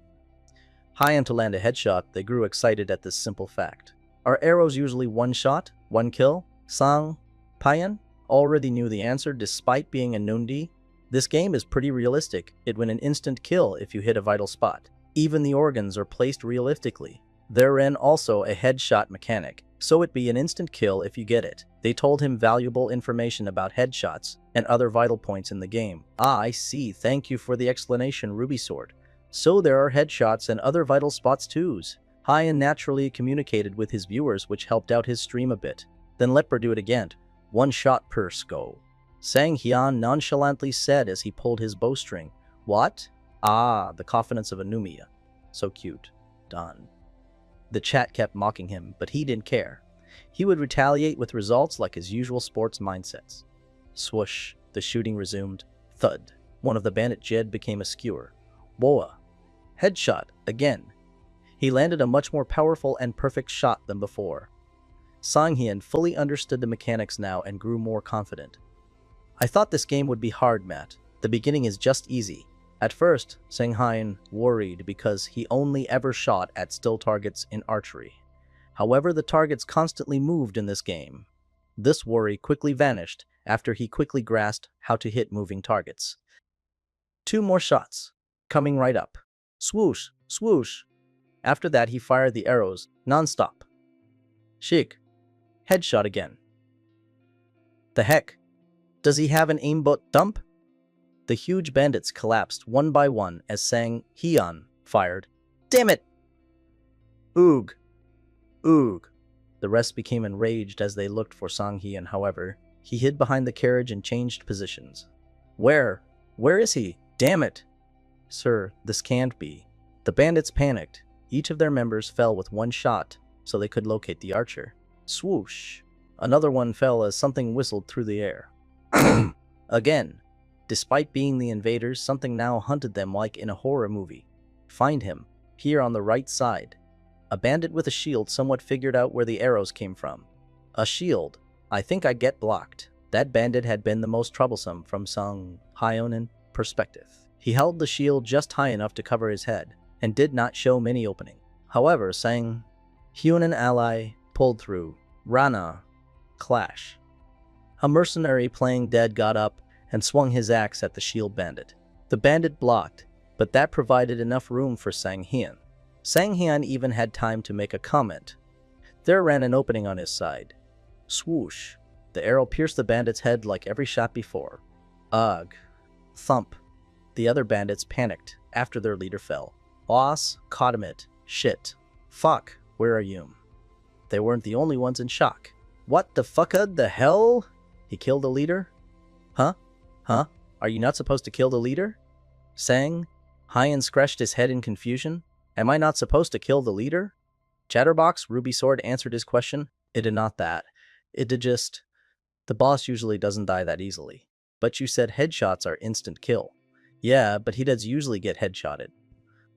High on to land a headshot, they grew excited at this simple fact. Are arrows usually one shot, one kill? Sang Payan already knew the answer despite being a Nundi. This game is pretty realistic. It win an instant kill if you hit a vital spot. Even the organs are placed realistically. Therein also a headshot mechanic, so it be an instant kill if you get it. They told him valuable information about headshots and other vital points in the game. Ah, I see. Thank you for the explanation, Ruby Sword. So there are headshots and other vital spots too. Hyan naturally communicated with his viewers, which helped out his stream a bit. Then let her do it again. One shot per go. Sang Hyun nonchalantly said as he pulled his bowstring. What? Ah, the confidence of a Numia. So cute. Done. The chat kept mocking him, but he didn't care. He would retaliate with results like his usual sports mindsets. Swoosh, the shooting resumed. Thud. One of the bandit Jed became a skewer. Boa. Headshot, again. He landed a much more powerful and perfect shot than before. Sanghyun fully understood the mechanics now and grew more confident. I thought this game would be hard, Matt. The beginning is just easy. At first, Sanghyun worried because he only ever shot at still targets in archery. However, the targets constantly moved in this game. This worry quickly vanished after he quickly grasped how to hit moving targets. 2 more shots, coming right up. Swoosh, swoosh. After that, he fired the arrows non-stop. Chic. Headshot again. The heck? Does he have an aimbot dump? The huge bandits collapsed one by one as Sang Hyun fired. Damn it! Oog. Oog. The rest became enraged as they looked for Sang Hyun. However, he hid behind the carriage and changed positions. Where? Where is he? Damn it! Sir, this can't be. The bandits panicked. Each of their members fell with one shot, so they could locate the archer. Swoosh. Another one fell as something whistled through the air. Again. Despite being the invaders, something now hunted them like in a horror movie. Find him. Here on the right side. A bandit with a shield somewhat figured out where the arrows came from. A shield. I think I get blocked. That bandit had been the most troublesome from Sang Hyonin perspective. He held the shield just high enough to cover his head, and did not show many opening. However, Sang Hyonin ally pulled through. Rana. Clash. A mercenary playing dead got up and swung his axe at the shield bandit. The bandit blocked, but that provided enough room for Sang Hyun. Sang Hyun even had time to make a comment. There ran an opening on his side. Swoosh. The arrow pierced the bandit's head like every shot before. Ugh. Thump. The other bandits panicked after their leader fell. Boss caught him it. Shit. Fuck. Where are you? They weren't the only ones in shock. What the fucka the hell? He killed the leader? Huh? Huh? Are you not supposed to kill the leader? Sang Hyun scratched his head in confusion. Am I not supposed to kill the leader? Chatterbox Ruby Sword answered his question. It did not that. It did just... The boss usually doesn't die that easily. But you said headshots are instant kill. Yeah, but he does usually get headshotted.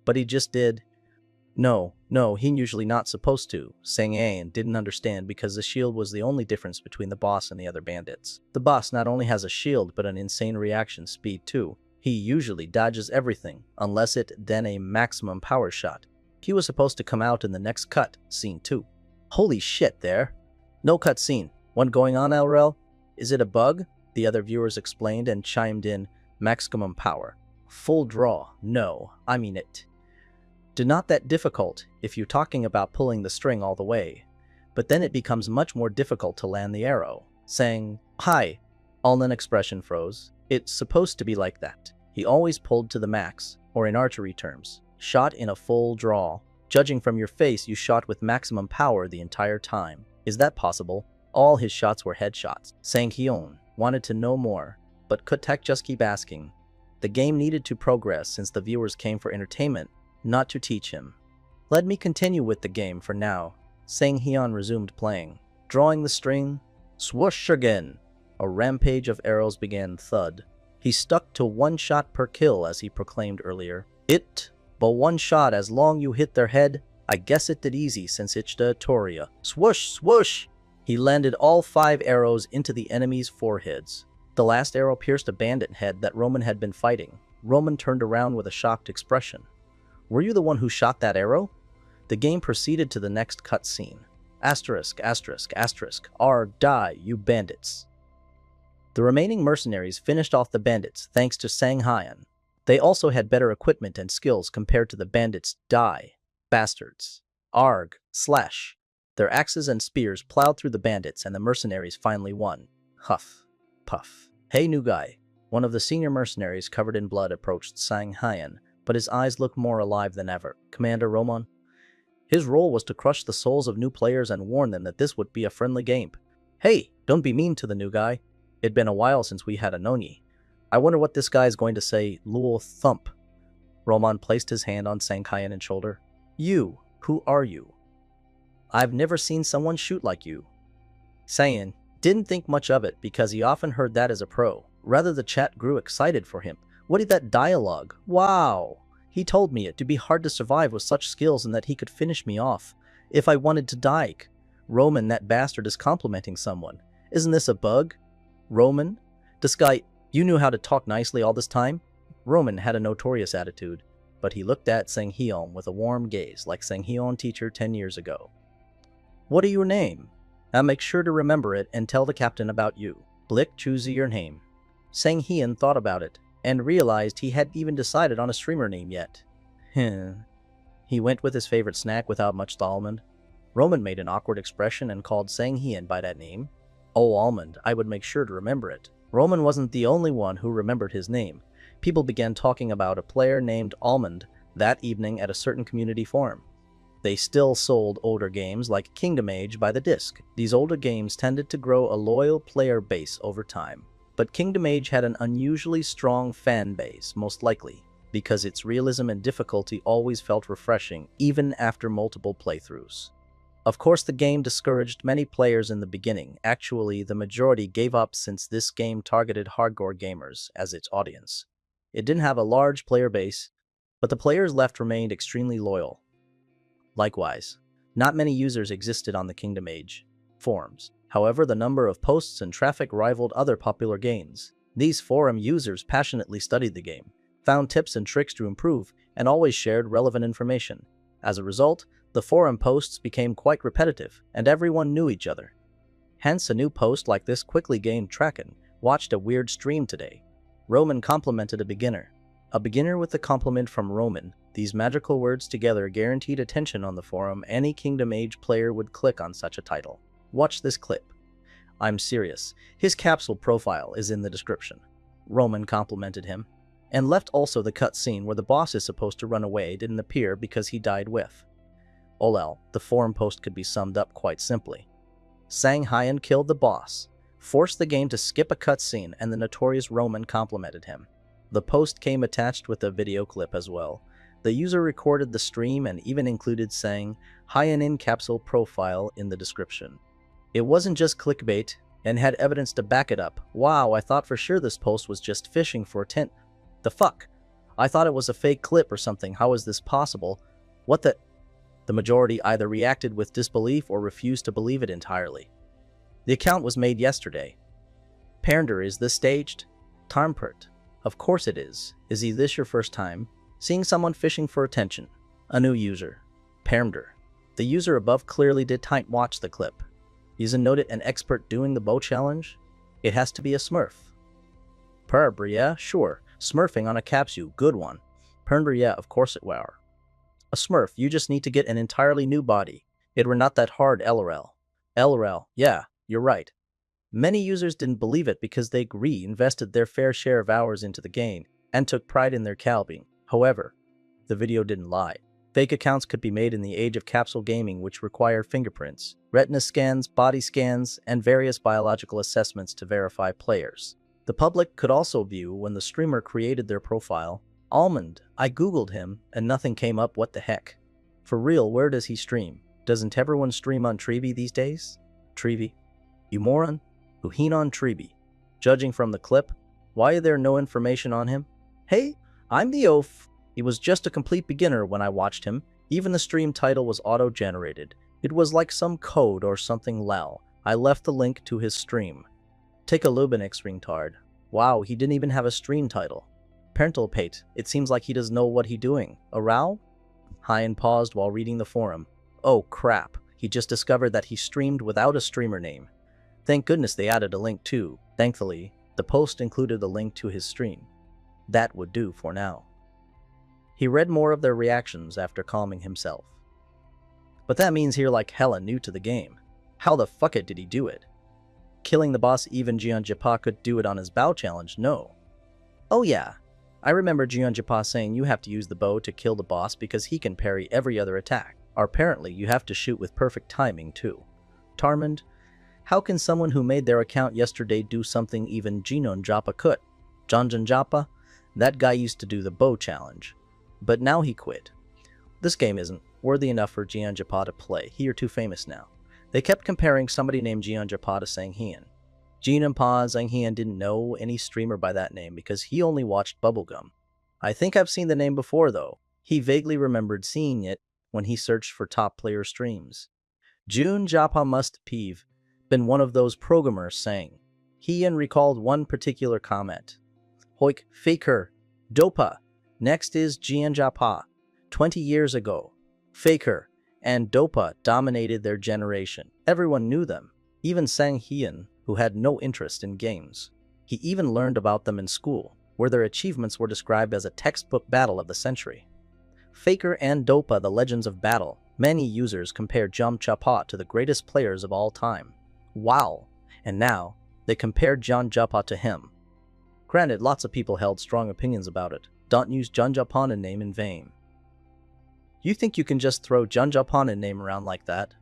But he just did... No, he usually not supposed to. Sang Ain didn't understand because the shield was the only difference between the boss and the other bandits. The boss not only has a shield but an insane reaction speed too. He usually dodges everything, unless it then a maximum power shot. He was supposed to come out in the next cut scene too. Holy shit there. No cut scene. One going on, LRL? Is it a bug? The other viewers explained and chimed in maximum power. Full draw. No, I mean it. Not that difficult if you're talking about pulling the string all the way, but then it becomes much more difficult to land the arrow. Saying, hi, Alnan expression froze. It's supposed to be like that. He always pulled to the max, or in archery terms, shot in a full draw. Judging from your face, you shot with maximum power the entire time. Is that possible? All his shots were headshots. Sang Hyun wanted to know more, but could Tech just keep asking? The game needed to progress since the viewers came for entertainment, not to teach him. Let me continue with the game for now. Sang Hyun resumed playing. Drawing the string, swoosh again. A rampage of arrows began. Thud. He stuck to one shot per kill as he proclaimed earlier. But one shot as long you hit their head, I guess it did easy since it's the Toria. Swoosh, swoosh! He landed all 5 arrows into the enemy's foreheads. The last arrow pierced a bandit head that Roman had been fighting. Roman turned around with a shocked expression. Were you the one who shot that arrow? The game proceeded to the next cutscene. Asterisk, asterisk, asterisk, die, you bandits. The remaining mercenaries finished off the bandits thanks to Sang Hyan. They also had better equipment and skills compared to the bandits. Die, bastards. Arg, slash. Their axes and spears plowed through the bandits and the mercenaries finally won. Huff, puff. Hey, new guy. One of the senior mercenaries covered in blood approached Sang Hyan, but his eyes looked more alive than ever. Commander Roman? His role was to crush the souls of new players and warn them that this would be a friendly game. Hey, don't be mean to the new guy. It'd been a while since we had a known ye. I wonder what this guy is going to say. Lul thump. Roman placed his hand on Sang Hyan's shoulder. You, who are you? I've never seen someone shoot like you. Sang didn't think much of it because he often heard that as a pro. Rather, the chat grew excited for him. What is that dialogue? Wow! He told me it'd be hard to survive with such skills and that he could finish me off if I wanted to die. Roman, that bastard is complimenting someone. Isn't this a bug? Roman? This guy, you knew how to talk nicely all this time? Roman had a notorious attitude, but he looked at Sang Hyan with a warm gaze like Sang Hyan teacher 10 years ago. What are your name? I'll make sure to remember it and tell the captain about you. Blick, choose your name. Sang Hyan thought about it and realized he hadn't even decided on a streamer name yet. He went with his favorite snack without much almond. Roman made an awkward expression and called Sang Hyan by that name. Oh, almond, I would make sure to remember it. Roman wasn't the only one who remembered his name. People began talking about a player named Almond that evening at a certain community forum. They still sold older games like Kingdom Age by the disc. These older games tended to grow a loyal player base over time. But Kingdom Age had an unusually strong fan base, most likely, because its realism and difficulty always felt refreshing, even after multiple playthroughs. Of course, the game discouraged many players in the beginning. Actually, the majority gave up since this game targeted hardcore gamers as its audience. It didn't have a large player base, but the players left remained extremely loyal. Likewise, not many users existed on the Kingdom Age forums. However, the number of posts and traffic rivaled other popular games. These forum users passionately studied the game, found tips and tricks to improve, and always shared relevant information. As a result, the forum posts became quite repetitive, and everyone knew each other. Hence, a new post like this quickly gained traction. Watched a weird stream today. Roman complimented a beginner. A beginner with a compliment from Roman. These magical words together guaranteed attention on the forum. Any Kingdom Age player would click on such a title. Watch this clip. I'm serious. His capsule profile is in the description. Roman complimented him. And left also the cutscene where the boss is supposed to run away didn't appear because he died with. Olel, the forum post could be summed up quite simply. Sang Hyan killed the boss, forced the game to skip a cutscene, and the notorious Roman complimented him. The post came attached with a video clip as well. The user recorded the stream and even included Sang Hyan capsule profile in the description. It wasn't just clickbait and had evidence to back it up. Wow, I thought for sure this post was just fishing for attention. The fuck? I thought it was a fake clip or something. How is this possible? What the? The majority either reacted with disbelief or refused to believe it entirely. The account was made yesterday. Parender, is this staged? Tarmpert. Of course it is. Is this your first time seeing someone fishing for attention? A new user. Parender. The user above clearly did time watch the clip. He's noted an expert doing the bow challenge. It has to be a smurf. Parender, yeah, sure. Smurfing on a capsule, good one. Parender, yeah, of course it were. A smurf, you just need to get an entirely new body. It were not that hard, LRL. LRL, yeah, you're right. Many users didn't believe it because they invested their fair share of hours into the game and took pride in their calbing. However, the video didn't lie. Fake accounts could be made in the age of capsule gaming, which require fingerprints, retina scans, body scans, and various biological assessments to verify players. The public could also view when the streamer created their profile. Almond, I googled him and nothing came up. What the heck? For real, where does he stream? Doesn't everyone stream on Treevee these days? Treevee? You moron? Who on Treevee? Judging from the clip, why is there no information on him? Hey, I'm the oaf. He was just a complete beginner when I watched him. Even the stream title was auto-generated. It was like some code or something lol. I left the link to his stream. Take a Lubinix ringtard. Wow, he didn't even have a stream title. Parental pate, it seems like he doesn't know what he doing. A row? Hyan paused while reading the forum. Oh crap, he just discovered that he streamed without a streamer name. Thank goodness they added a link too. Thankfully, the post included a link to his stream. That would do for now. He read more of their reactions after calming himself. But that means you're like hella new to the game. How the fuck it did he do it? Killing the boss, even Jeonjapa could do it on his bow challenge, no. Oh yeah, I remember Jeonjapa saying you have to use the bow to kill the boss because he can parry every other attack. Or apparently you have to shoot with perfect timing too. Tarmand, how can someone who made their account yesterday do something even Jeonjapa could? Jeonjapa? That guy used to do the bow challenge. But now he quit. This game isn't worthy enough for Jeonjapa to play. He are too famous now. They kept comparing somebody named Jeonjapa to Sanghyun. Jeonjapa Sanghyun didn't know any streamer by that name because he only watched Bubblegum. I think I've seen the name before though. He vaguely remembered seeing it when he searched for top player streams. Jeonjapa must have been one of those programmers saying. Hyan recalled one particular comment. Hoik, faker, dopa. Next is Jeonjapa. 20 years ago, Faker and Dopa dominated their generation. Everyone knew them, even Sanghyun, who had no interest in games. He even learned about them in school, where their achievements were described as a textbook battle of the century. Faker and Dopa, the legends of battle. Many users compared Jeonjapa to the greatest players of all time. Wow! And now, they compared Jeonjapa to him. Granted, lots of people held strong opinions about it. Don't use Jeonjapa name in vain. You think you can just throw Jeonjapa name around like that?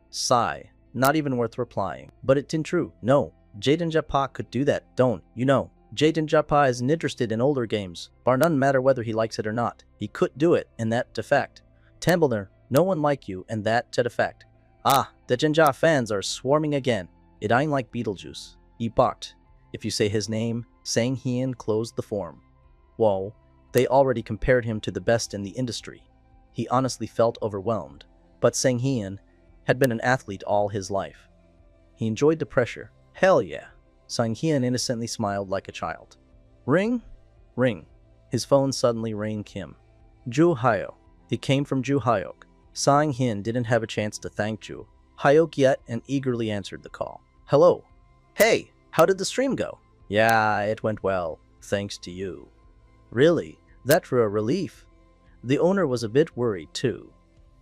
Sigh. Not even worth replying. But it's true. No, Jeonjapa could do that. Don't, you know. Jeonjapa isn't interested in older games. Bar none matter whether he likes it or not. He could do it, and that defect. Tamblener, no one like you, and that to defect. Ah, the Jeonja fans are swarming again. It ain't like Beetlejuice. He balked. If you say his name, Sanghyun closed the forum. Whoa, they already compared him to the best in the industry. He honestly felt overwhelmed, but Sanghyun had been an athlete all his life. He enjoyed the pressure. Hell yeah. Sanghyun innocently smiled like a child. Ring? Ring. His phone suddenly rang Kim. Ju Hyo. It came from Ju Hyok. Sanghyun didn't have a chance to thank Ju Hyok yet and eagerly answered the call. Hello. Hey, how did the stream go? Yeah, it went well, thanks to you. Really? That were a relief. The owner was a bit worried too.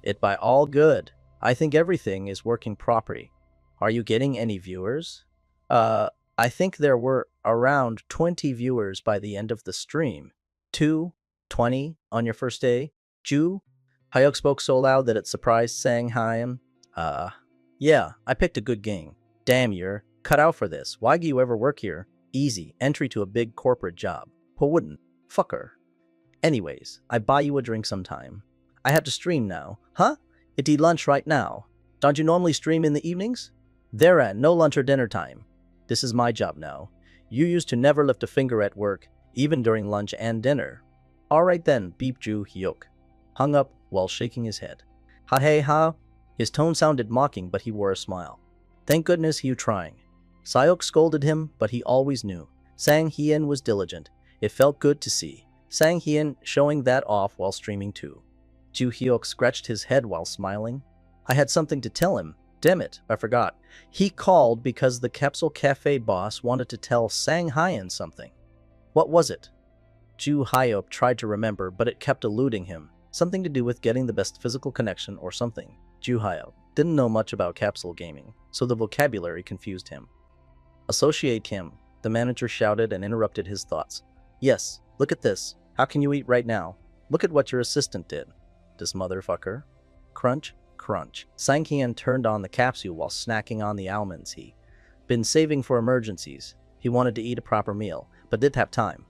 It by all good. I think everything is working properly. Are you getting any viewers? I think there were around 20 viewers by the end of the stream. 20 on your first day? Ju? Hyuk spoke so loud that it surprised Sanghyun. Yeah, I picked a good game. Damn, you're cut out for this. Why do you ever work here? Easy, entry to a big corporate job. Who wouldn't? Fucker. Anyways, I buy you a drink sometime. I have to stream now. Huh? It eat lunch right now. Don't you normally stream in the evenings? There at no lunch or dinner time. This is my job now. You used to never lift a finger at work, even during lunch and dinner. Alright then, beep Ju Hyuk. Hung up while shaking his head. Ha hey ha. His tone sounded mocking, but he wore a smile. Thank goodness you trying. Sayok scolded him, but he always knew. Sanghyun was diligent. It felt good to see. Sanghyun showing that off while streaming too. Ju Hyuk scratched his head while smiling. I had something to tell him. Damn it, I forgot. He called because the Capsule Cafe boss wanted to tell Sanghyun something. What was it? Ju Hyuk tried to remember, but it kept eluding him. Something to do with getting the best physical connection or something. Ju Hyuk didn't know much about capsule gaming, so the vocabulary confused him. Associate him, the manager shouted and interrupted his thoughts. Yes, look at this. How can you eat right now? Look at what your assistant did. This motherfucker. Crunch, crunch. Sanghyun turned on the capsule while snacking on the almonds he been saving for emergencies. He wanted to eat a proper meal, but didn't have time.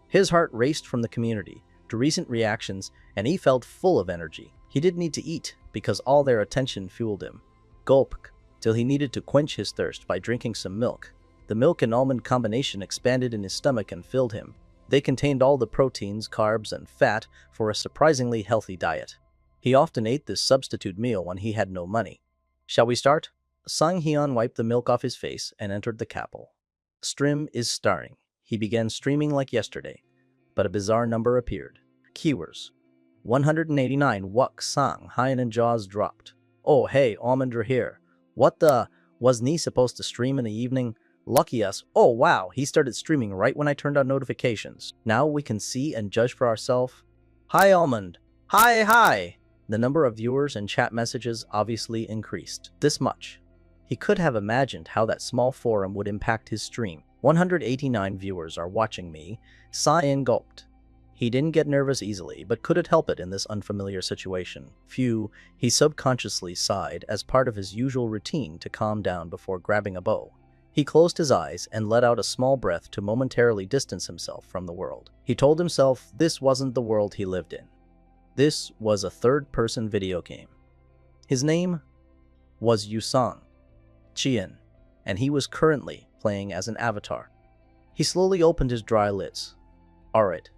His heart raced from the community to recent reactions, and he felt full of energy. He didn't need to eat because all their attention fueled him. Gulp, till he needed to quench his thirst by drinking some milk. The milk and almond combination expanded in his stomach and filled him. They contained all the proteins, carbs, and fat for a surprisingly healthy diet. He often ate this substitute meal when he had no money. Shall we start? Sanghyun wiped the milk off his face and entered the capsule. Stream is starting. He began streaming like yesterday, but a bizarre number appeared. Keywords. 189 Wuk Sang Hyan and jaws dropped. Oh hey, Almond here. What the? Wasn't he supposed to stream in the evening? Lucky us. Oh wow, he started streaming right when I turned on notifications. Now we can see and judge for ourselves. Hi Almond. Hi. The number of viewers and chat messages obviously increased. This much. He could have imagined how that small forum would impact his stream. 189 viewers are watching me. Cyan gulped. He didn't get nervous easily, but couldn't help it in this unfamiliar situation. Phew, he subconsciously sighed as part of his usual routine to calm down before grabbing a bow. He closed his eyes and let out a small breath to momentarily distance himself from the world. He told himself this wasn't the world he lived in. This was a third-person video game. His name was Yusong Qian, and he was currently playing as an avatar. He slowly opened his dry lids. Alright,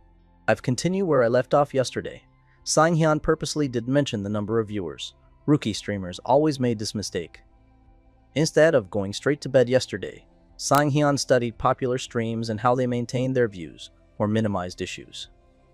I've continued where I left off yesterday. Sang-hyun purposely did mention the number of viewers. Rookie streamers always made this mistake. Instead of going straight to bed yesterday, Sang-hyun studied popular streams and how they maintained their views or minimized issues.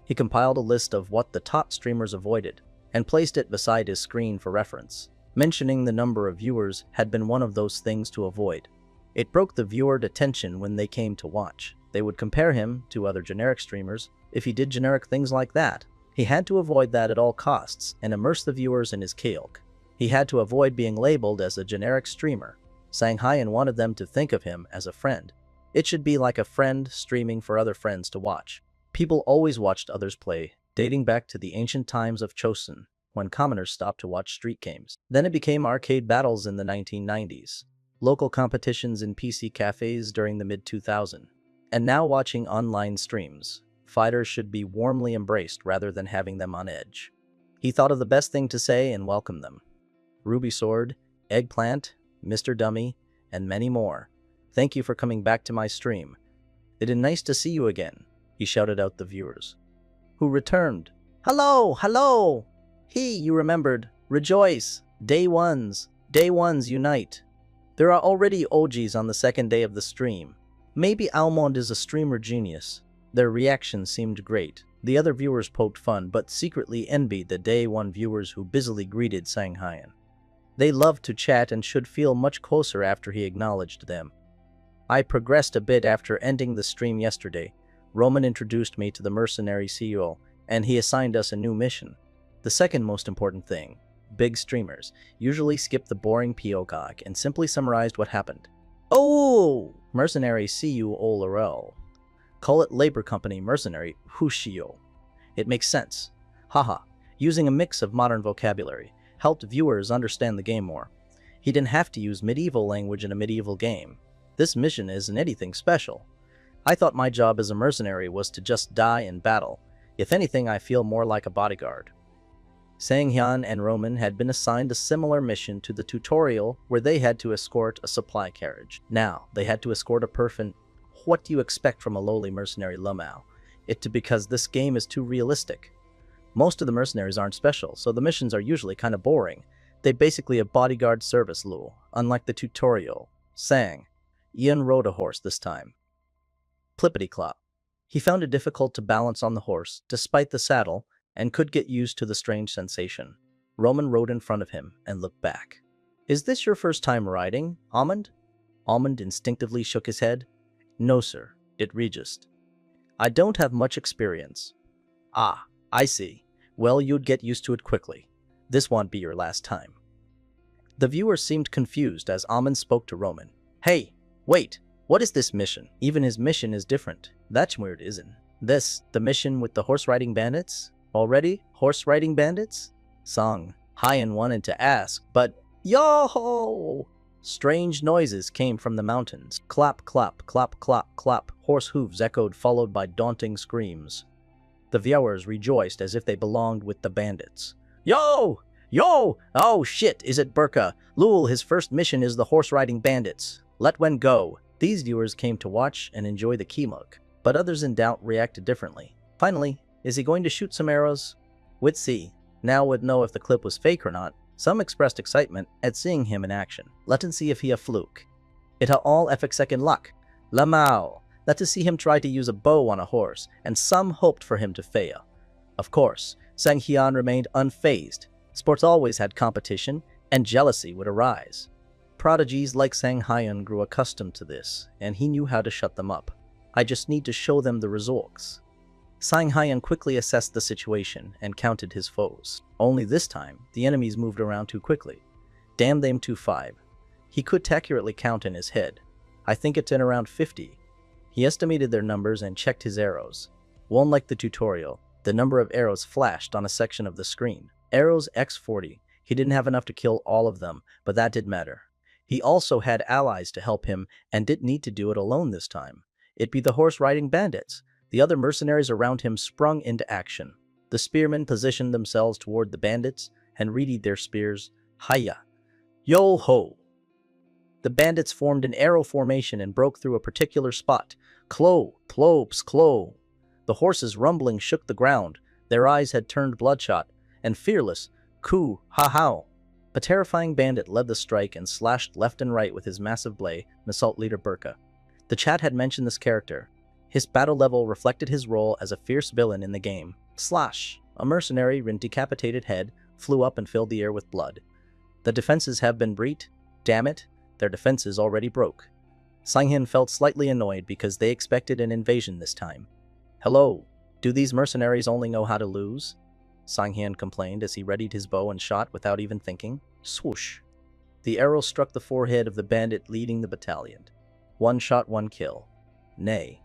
He compiled a list of what the top streamers avoided and placed it beside his screen for reference. Mentioning the number of viewers had been one of those things to avoid. It broke the viewer's attention when they came to watch. They would compare him to other generic streamers if he did generic things like that. He had to avoid that at all costs and immerse the viewers in his chaos. He had to avoid being labeled as a generic streamer. Sang-hyun wanted them to think of him as a friend. It should be like a friend streaming for other friends to watch. People always watched others play, dating back to the ancient times of Chosun, when commoners stopped to watch street games. Then it became arcade battles in the 1990s, local competitions in PC cafes during the mid-2000s, and now watching online streams. Fighters should be warmly embraced rather than having them on edge. He thought of the best thing to say and welcomed them. Ruby Sword, Eggplant, Mr. Dummy, and many more. Thank you for coming back to my stream. It is nice to see you again, he shouted out the viewers, who returned. Hello! You remembered. Rejoice! Day ones unite. There are already OGs on the second day of the stream. Maybe Almond is a streamer genius. Their reaction seemed great. The other viewers poked fun but secretly envied the day one viewers who busily greeted Sang-hyun. They loved to chat and should feel much closer after he acknowledged them. I progressed a bit after ending the stream yesterday. Roman introduced me to the mercenary CEO, and he assigned us a new mission. The second most important thing, big streamers usually skip the boring POCOG and simply summarized what happened. Oh! Mercenary CEO OLRL. Call it labor company mercenary Hushio. It makes sense. Haha. Using a mix of modern vocabulary helped viewers understand the game more. He didn't have to use medieval language in a medieval game. This mission isn't anything special. I thought my job as a mercenary was to just die in battle. If anything, I feel more like a bodyguard. Sang-hyun and Roman had been assigned a similar mission to the tutorial where they had to escort a supply carriage. Now, they had to escort a person. What do you expect from a lowly mercenary Lumao? Because this game is too realistic. Most of the mercenaries aren't special, so the missions are usually kind of boring. They basically a bodyguard service Lul, unlike the tutorial. Sang. Ian rode a horse this time. Clippity-clop. He found it difficult to balance on the horse, despite the saddle, and could get used to the strange sensation. Roman rode in front of him and looked back. Is this your first time riding, Almond? Almond instinctively shook his head. No, sir, it Regist. I don't have much experience. Ah, I see. Well, you'd get used to it quickly. This won't be your last time. The viewer seemed confused as Almond spoke to Roman. Hey, wait, what is this mission? Even his mission is different. That's weird, isn't this? The mission with the horse-riding bandits? Already? Horse-riding bandits? Sang-hyun wanted to ask, but yo-ho! Strange noises came from the mountains. Clap, clap, clap, clap, clap. Horse hooves echoed, followed by daunting screams. The viewers rejoiced as if they belonged with the bandits. Yo! Oh shit, is it Burka? Lul, his first mission is the horse-riding bandits. Let one go. These viewers came to watch and enjoy the Keymug, but others in doubt reacted differently. Finally, is he going to shoot some arrows? We'd see. Now would know if the clip was fake or not. Some expressed excitement at seeing him in action. Let us see if he a fluke. It ha all effect second luck. Lamau. Let us see him try to use a bow on a horse, and some hoped for him to fail. Of course, Sang Hyun remained unfazed. Sports always had competition, and jealousy would arise. Prodigies like Sang Hyun grew accustomed to this, and he knew how to shut them up. I just need to show them the results. Sang Hyun quickly assessed the situation and counted his foes. Only this time, the enemies moved around too quickly. Damn them to 5. He could accurately count in his head. I think it's in around 50. He estimated their numbers and checked his arrows. One like the tutorial, the number of arrows flashed on a section of the screen. Arrows x40. He didn't have enough to kill all of them, but that didn't matter. He also had allies to help him and didn't need to do it alone this time. It'd be the horse-riding bandits. The other mercenaries around him sprung into action. The spearmen positioned themselves toward the bandits and readied their spears. Hiya! Yo-ho! The bandits formed an arrow formation and broke through a particular spot. Clo, plopes, clo. The horses rumbling shook the ground. Their eyes had turned bloodshot and fearless. Coo, ha-how. A terrifying bandit led the strike and slashed left and right with his massive blade, Assault Leader Burka. The chat had mentioned this character. His battle level reflected his role as a fierce villain in the game. Slash! A mercenary with decapitated head flew up and filled the air with blood. The defenses have been breached. Damn it, their defenses already broke. Sang-hyun felt slightly annoyed because they expected an invasion this time. Hello, do these mercenaries only know how to lose? Sang-hyun complained as he readied his bow and shot without even thinking. Swoosh! The arrow struck the forehead of the bandit leading the battalion. One shot, one kill. Nay.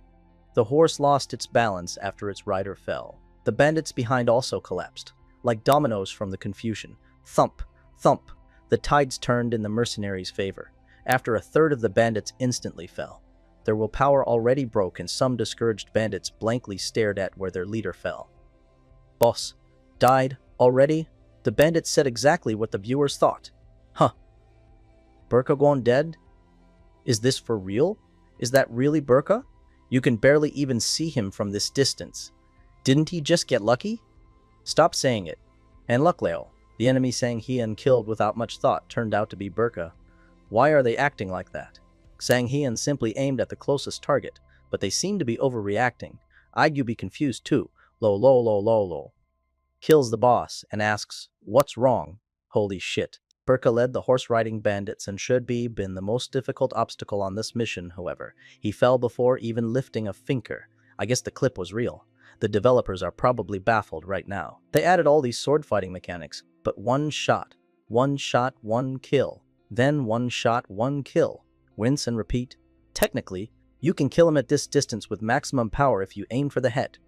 The horse lost its balance after its rider fell. The bandits behind also collapsed, like dominoes from the confusion. Thump, thump. The tides turned in the mercenaries' favor. After a third of the bandits instantly fell. Their willpower already broke and some discouraged bandits blankly stared at where their leader fell. Boss. Died already? The bandits said exactly what the viewers thought. Huh. Burka gone dead? Is this for real? Is that really Burka? You can barely even see him from this distance. Didn't he just get lucky? Stop saying it. And Luckleo, the enemy Sang Hyun killed without much thought, turned out to be Burka. Why are they acting like that? Sang Hyun simply aimed at the closest target, but they seem to be overreacting. I'd be confused too. Lo. Kills the boss and asks, what's wrong? Holy shit. Burka led the horse-riding bandits and should be been the most difficult obstacle on this mission, however. He fell before even lifting a finger. I guess the clip was real. The developers are probably baffled right now. They added all these sword-fighting mechanics, but one shot, one kill. Then one shot, one kill. Rinse and repeat. Technically, you can kill him at this distance with maximum power if you aim for the head.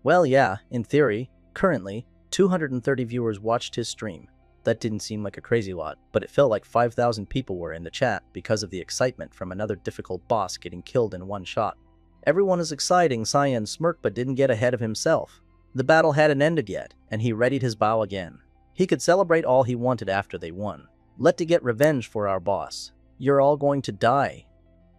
Well, yeah, in theory. Currently, 230 viewers watched his stream. That didn't seem like a crazy lot, but it felt like 5,000 people were in the chat because of the excitement from another difficult boss getting killed in one shot. Everyone is exciting. Cyan smirked but didn't get ahead of himself. The battle hadn't ended yet, and he readied his bow again. He could celebrate all he wanted after they won. Let to get revenge for our boss. You're all going to die.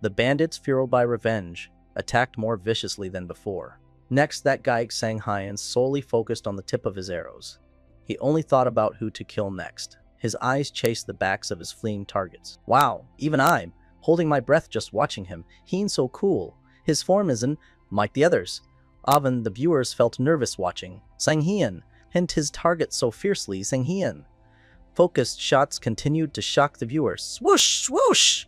The bandits, fueled by revenge, attacked more viciously than before. Next, that guy Sang Hyun solely focused on the tip of his arrows. He only thought about who to kill next. His eyes chased the backs of his fleeing targets. Wow, even I'm holding my breath just watching him. He's so cool. His form isn't like the others. Even the viewers felt nervous watching. Sang Hyun hit his target so fiercely. Sang Hyun. Focused shots continued to shock the viewers. Swoosh, swoosh!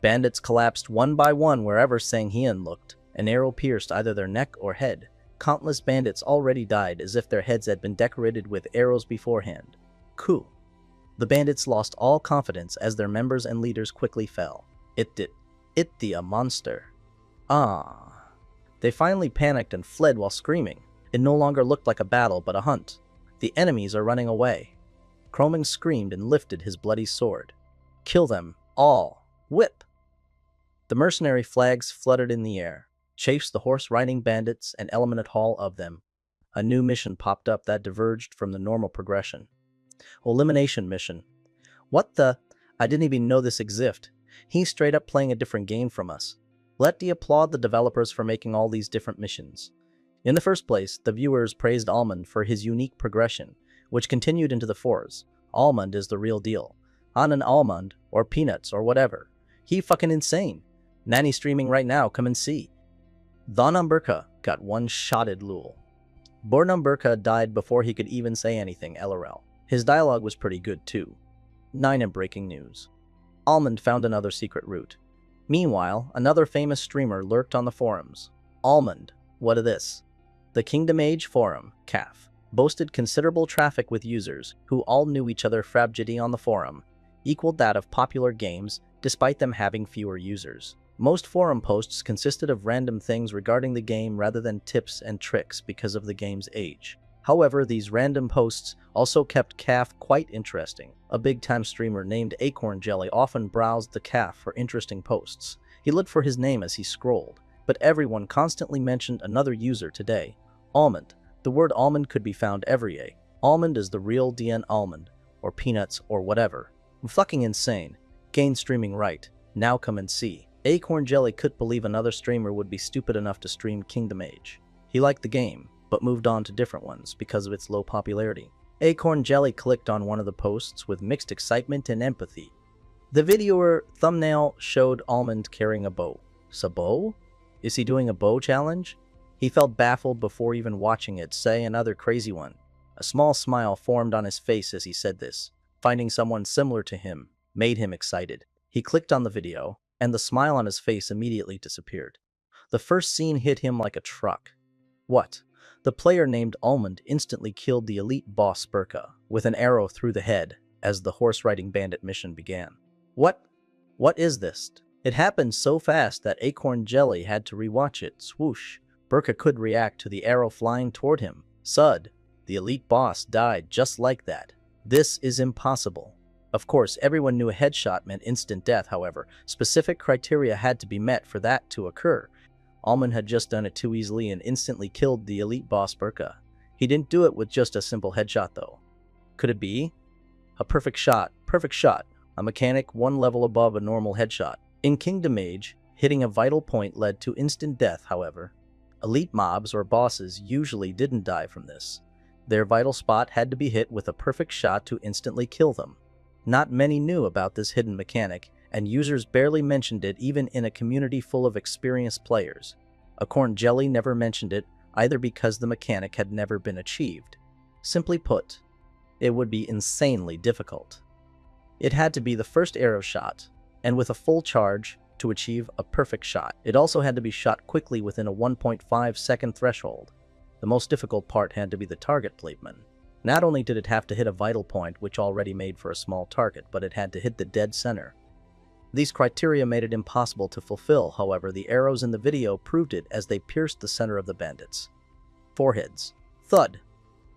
Bandits collapsed one by one wherever Sang Hyun looked. An arrow pierced either their neck or head. Countless bandits already died as if their heads had been decorated with arrows beforehand. Coup. The bandits lost all confidence as their members and leaders quickly fell. It a monster. Ah. They finally panicked and fled while screaming. It no longer looked like a battle but a hunt. The enemies are running away. Chroming screamed and lifted his bloody sword. Kill them all. Whip. The mercenary flags fluttered in the air. Chased the horse-riding bandits and eliminated all of them. A new mission popped up that diverged from the normal progression. Elimination mission. What the? I didn't even know this existed. He's straight up playing a different game from us. Let me applaud the developers for making all these different missions. In the first place, the viewers praised Almond for his unique progression, which continued into the fours. Almond is the real deal. On an almond, or peanuts, or whatever. He fucking insane. Nanny streaming right now, come and see. Dhonam Burka got one-shotted lul. Bornum Burka died before he could even say anything, LOL. His dialogue was pretty good too. 9 in breaking news. Almond found another secret route. Meanwhile, another famous streamer lurked on the forums. Almond, what of this? The Kingdom Age forum, CAF, boasted considerable traffic with users who all knew each other. Frabjity on the forum equaled that of popular games despite them having fewer users. Most forum posts consisted of random things regarding the game rather than tips and tricks because of the game's age. However, these random posts also kept CAF quite interesting. A big-time streamer named Acorn Jelly often browsed the CAF for interesting posts. He looked for his name as he scrolled, but everyone constantly mentioned another user today. Almond. The word almond could be found everywhere. Almond is the real DN almond, or peanuts, or whatever. I'm fucking insane. Gain streaming right. Now come and see. Acorn Jelly couldn't believe another streamer would be stupid enough to stream Kingdom Age. He liked the game, but moved on to different ones because of its low popularity. Acorn Jelly clicked on one of the posts with mixed excitement and empathy. The video thumbnail showed Almond carrying a bow. A bow? Is he doing a bow challenge? He felt baffled before even watching it. Say another crazy one. A small smile formed on his face as he said this. Finding someone similar to him made him excited. He clicked on the video, and the smile on his face immediately disappeared. The first scene hit him like a truck. What? The player named Almond instantly killed the elite boss Burka with an arrow through the head as the horse-riding bandit mission began. What? What is this? It happened so fast that Acorn Jelly had to rewatch it. Swoosh. Burka could react to the arrow flying toward him. Sud. The elite boss died just like that. This is impossible. Of course, everyone knew a headshot meant instant death. However, specific criteria had to be met for that to occur. Almond had just done it too easily and instantly killed the elite boss Burka. He didn't do it with just a simple headshot though. Could it be? A perfect shot. Perfect shot. A mechanic one level above a normal headshot. In Kingdom Age, hitting a vital point led to instant death, however. Elite mobs or bosses usually didn't die from this. Their vital spot had to be hit with a perfect shot to instantly kill them. Not many knew about this hidden mechanic, and users barely mentioned it even in a community full of experienced players. Acorn Jelly never mentioned it, either because the mechanic had never been achieved. Simply put, it would be insanely difficult. It had to be the first arrow shot, and with a full charge to achieve a perfect shot. It also had to be shot quickly within a 1.5 second threshold. The most difficult part had to be the target placement. Not only did it have to hit a vital point, which already made for a small target, but it had to hit the dead center. These criteria made it impossible to fulfill, however, the arrows in the video proved it as they pierced the center of the bandits' foreheads. Thud.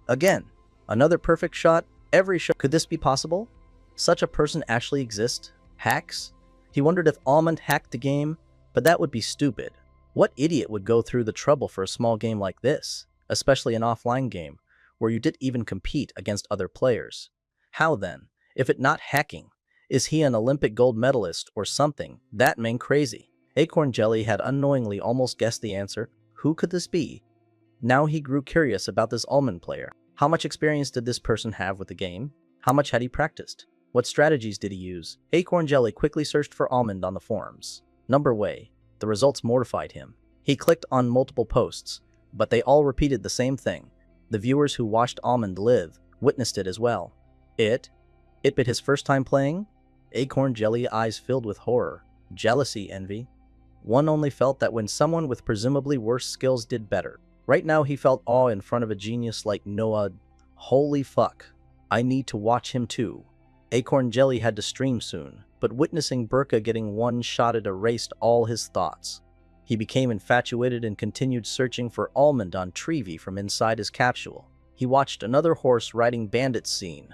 Again, another perfect shot. Every shot. Could this be possible? Such a person actually exists? Hacks? He wondered if Almond hacked the game, but that would be stupid. What idiot would go through the trouble for a small game like this, especially an offline game, where you didn't even compete against other players? How then, if it not hacking? Is he an Olympic gold medalist or something? That man crazy. Acorn Jelly had unknowingly almost guessed the answer. Who could this be? Now he grew curious about this Almond player. How much experience did this person have with the game? How much had he practiced? What strategies did he use? Acorn Jelly quickly searched for Almond on the forums. Number way. The results mortified him. He clicked on multiple posts, but they all repeated the same thing. The viewers who watched Almond live witnessed it as well. It bit his first time playing? Acorn Jelly eyes filled with horror, jealousy, envy. One only felt that when someone with presumably worse skills did better. Right now he felt awe in front of a genius like Noah. Holy fuck. I need to watch him too. Acorn Jelly had to stream soon, but witnessing Burka getting one-shotted erased all his thoughts. He became infatuated and continued searching for Almond on Trevi from inside his capsule. He watched another horse-riding bandit scene,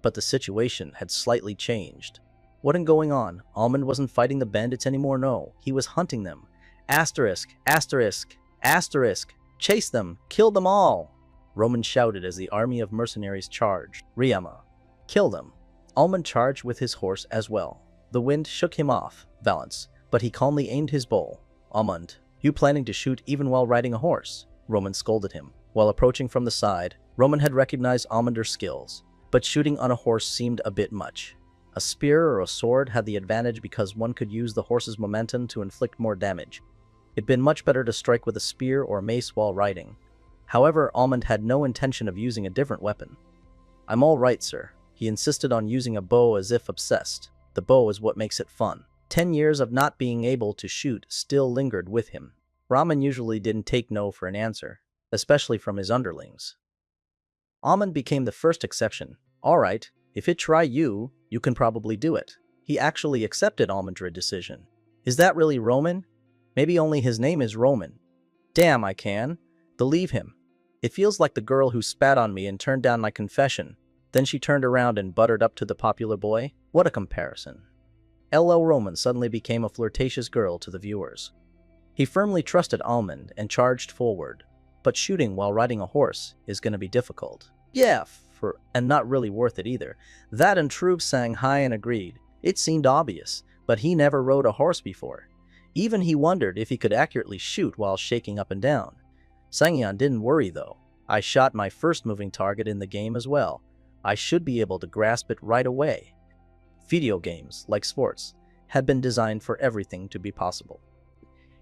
but the situation had slightly changed. What going on? Almond wasn't fighting the bandits anymore, no. He was hunting them. Asterisk, asterisk, asterisk. Chase them! Kill them all! Roman shouted as the army of mercenaries charged. Riama. Kill them. Almond charged with his horse as well. The wind shook him off balance, but he calmly aimed his bow. Almond, you planning to shoot even while riding a horse? Roman scolded him. While approaching from the side, Roman had recognized Almonder's skills, but shooting on a horse seemed a bit much. A spear or a sword had the advantage because one could use the horse's momentum to inflict more damage. It'd been much better to strike with a spear or mace while riding. However, Almond had no intention of using a different weapon. "I'm all right, sir." He insisted on using a bow as if obsessed. The bow is what makes it fun. 10 years of not being able to shoot still lingered with him. Ramen usually didn't take no for an answer, especially from his underlings. Almond became the first exception. "All right, if it try you, you can probably do it." He actually accepted Almond's decision. "Is that really Roman? Maybe only his name is Roman." "Damn, I can. Believe him. It feels like the girl who spat on me and turned down my confession. Then she turned around and buttered up to the popular boy. What a comparison." LL Roman suddenly became a flirtatious girl to the viewers. He firmly trusted Almond and charged forward, but shooting while riding a horse is gonna be difficult. "Yeah, and not really worth it either." That and Troop sang high and agreed. It seemed obvious, but he never rode a horse before. Even he wondered if he could accurately shoot while shaking up and down. Sangyeon didn't worry though. "I shot my first moving target in the game as well. I should be able to grasp it right away." Video games, like sports, had been designed for everything to be possible.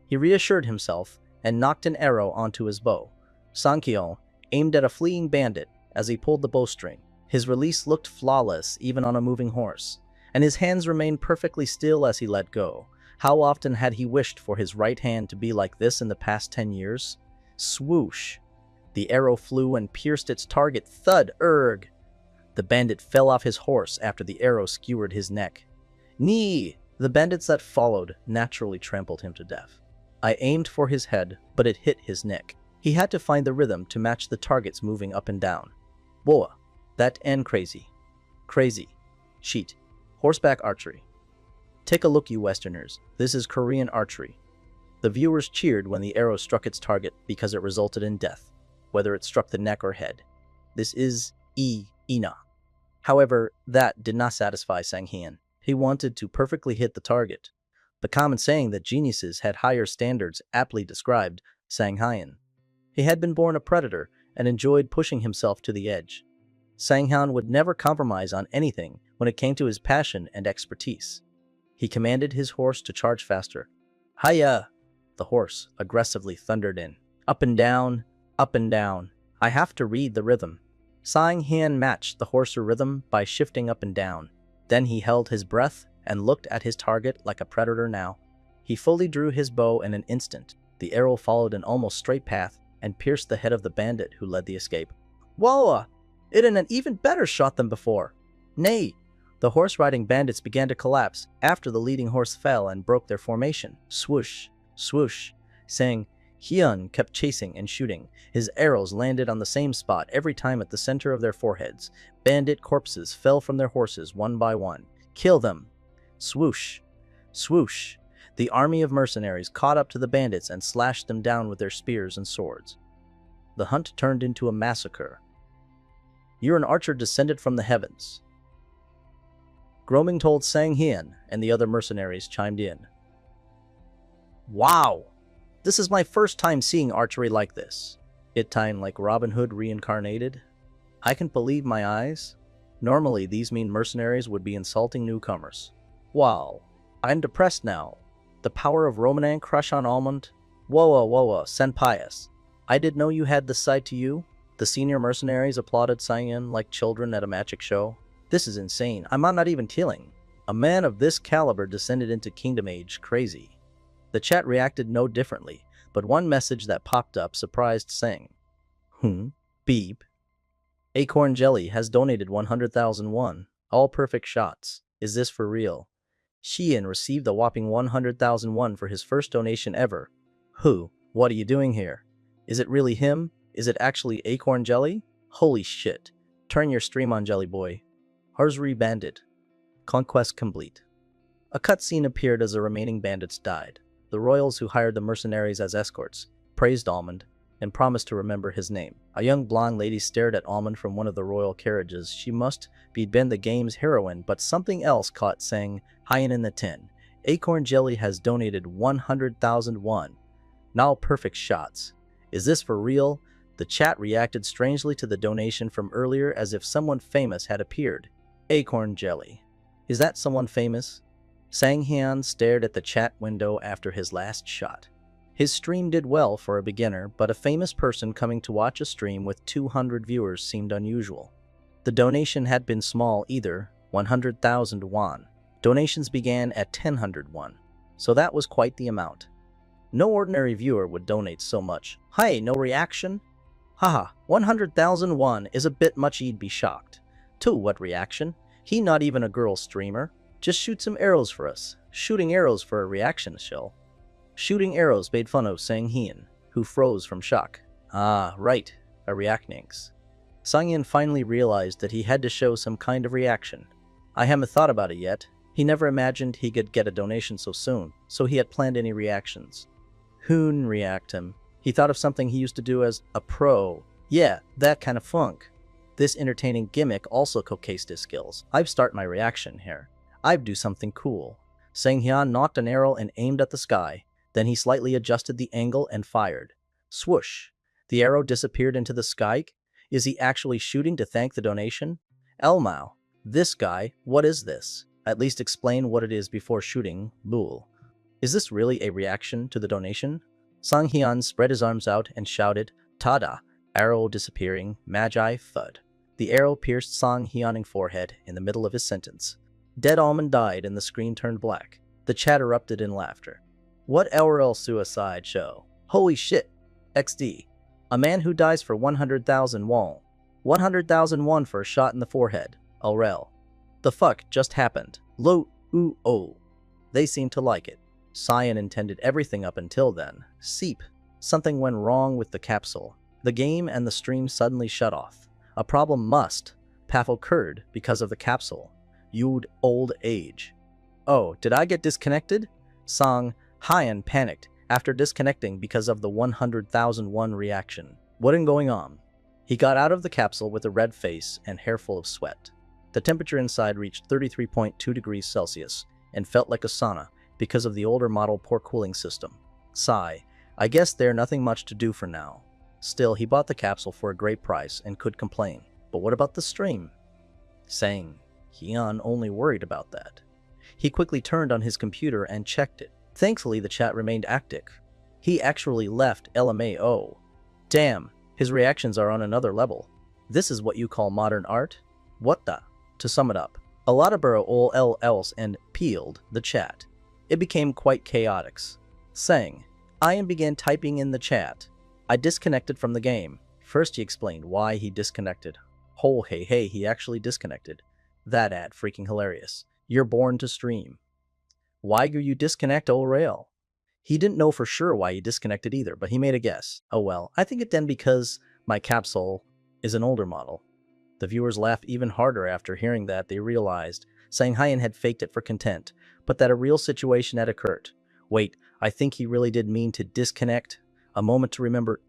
He reassured himself and knocked an arrow onto his bow. Sangyeon aimed at a fleeing bandit as he pulled the bowstring. His release looked flawless even on a moving horse, and his hands remained perfectly still as he let go. How often had he wished for his right hand to be like this in the past 10 years? Swoosh! The arrow flew and pierced its target. Thud! Erg! The bandit fell off his horse after the arrow skewered his neck. Knee! The bandits that followed naturally trampled him to death. I aimed for his head, but it hit his neck. He had to find the rhythm to match the targets moving up and down. Boa! That and crazy. Crazy. Sheet. Horseback archery. Take a look, you Westerners. This is Korean archery. The viewers cheered when the arrow struck its target because it resulted in death, whether it struck the neck or head. This is Ina. However, that did not satisfy Sanghyun. He wanted to perfectly hit the target. The common saying that geniuses had higher standards aptly described Sanghyun. He had been born a predator and enjoyed pushing himself to the edge. Sanghyun would never compromise on anything when it came to his passion and expertise. He commanded his horse to charge faster. "Hiya!" The horse aggressively thundered in. Up and down, up and down. I have to read the rhythm. Sanghyun matched the horse's rhythm by shifting up and down. Then he held his breath and looked at his target like a predator now. He fully drew his bow in an instant. The arrow followed an almost straight path and pierced the head of the bandit who led the escape. Whoa! It in an even better shot than before. Nay! The horse-riding bandits began to collapse after the leading horse fell and broke their formation. Swoosh, swoosh, saying, Hyun kept chasing and shooting. His arrows landed on the same spot every time at the center of their foreheads. Bandit corpses fell from their horses one by one. Kill them! Swoosh, swoosh. The army of mercenaries caught up to the bandits and slashed them down with their spears and swords. The hunt turned into a massacre. You're an archer descended from the heavens. Grooming told Sanghyun, and the other mercenaries chimed in. Wow! This is my first time seeing archery like this. It time like Robin Hood reincarnated. I can't believe my eyes. Normally these mean mercenaries would be insulting newcomers. Wow, I'm depressed now. The power of Romanan crush on Almond. Whoa, senpais. I did know you had this side to you. The senior mercenaries applauded Sanghyun like children at a magic show. This is insane. I'm not even killing. A man of this caliber descended into Kingdom Age. Crazy. The chat reacted no differently, but one message that popped up surprised Sang. Beep. Acorn Jelly has donated 100,000 won. All perfect shots. Is this for real? Xian received a whopping 100,000 won for his first donation ever. What are you doing here? Is it really him? Is it actually Acorn Jelly? Holy shit. Turn your stream on, Jelly Boy. Harzri Bandit. Conquest complete. A cutscene appeared as the remaining bandits died. The royals who hired the mercenaries as escorts praised Almond and promised to remember his name. A young blonde lady stared at Almond from one of the royal carriages. She must be been the game's heroine, but something else caught Sang Hyun in the tin. Acorn Jelly has donated 100,000 won. Now perfect shots. Is this for real? The chat reacted strangely to the donation from earlier as if someone famous had appeared. Acorn Jelly. Is that someone famous? Sanghyun stared at the chat window after his last shot. His stream did well for a beginner, but a famous person coming to watch a stream with 200 viewers seemed unusual. The donation had been small either, 100,000 won. Donations began at 1000 won, so that was quite the amount. No ordinary viewer would donate so much. Hey, no reaction? Haha, 100,000 won is a bit much, he'd be shocked. To what reaction? He not even a girl streamer. Just shoot some arrows for us. Shooting arrows for a reaction show. Shooting arrows made fun of Sang Hyun, who froze from shock. Ah, right, a reactnings. Sang Hyun finally realized that he had to show some kind of reaction. I haven't thought about it yet. He never imagined he could get a donation so soon, so he had planned any reactions. Hoon react him. He thought of something he used to do as a pro. Yeah, that kind of funk. This entertaining gimmick also showcased his skills. I've start my reaction here. I'd do something cool. Sang Hyun knocked an arrow and aimed at the sky. Then he slightly adjusted the angle and fired. Swoosh. The arrow disappeared into the sky. Is he actually shooting to thank the donation? Elmao. This guy, what is this? At least explain what it is before shooting. Bull. Is this really a reaction to the donation? Sang Hyun spread his arms out and shouted, Tada! Arrow disappearing, magi thud. The arrow pierced Sang Hyun's forehead in the middle of his sentence. Dead almond died and the screen turned black. The chat erupted in laughter. What LRL suicide show? Holy shit! XD. A man who dies for 100,000 won. 100,000 won for a shot in the forehead. LRL. The fuck just happened? Oh. They seemed to like it. Cyan intended everything up until then. Seep. Something went wrong with the capsule. The game and the stream suddenly shut off. A problem must have occurred because of the capsule. You'd old age. Oh, did I get disconnected? Sang Hyun panicked after disconnecting because of the 100,000 won reaction. What is going on? He got out of the capsule with a red face and hair full of sweat. The temperature inside reached 33.2 degrees Celsius and felt like a sauna because of the older model poor cooling system. Sigh. I guess there's nothing much to do for now. Still, he bought the capsule for a great price and could complain. But what about the stream? Sang Hyun only worried about that. He quickly turned on his computer and checked it. Thankfully, the chat remained active. He actually left LMAO. Damn, his reactions are on another level. This is what you call modern art? What the? To sum it up, a lot of borough all else and peeled the chat. It became quite chaotic. Sang, Ian began typing in the chat. I disconnected from the game. First he explained why he disconnected. Oh hey, he actually disconnected. That ad freaking hilarious. You're born to stream. Why do you disconnect rail? He didn't know for sure why he disconnected either, but he made a guess. Oh well, I think it then because my capsule is an older model. The viewers laughed even harder after hearing that. They realized Sang Hyun had faked it for content, but that a real situation had occurred. Wait, I think he really did mean to disconnect. A moment to remember.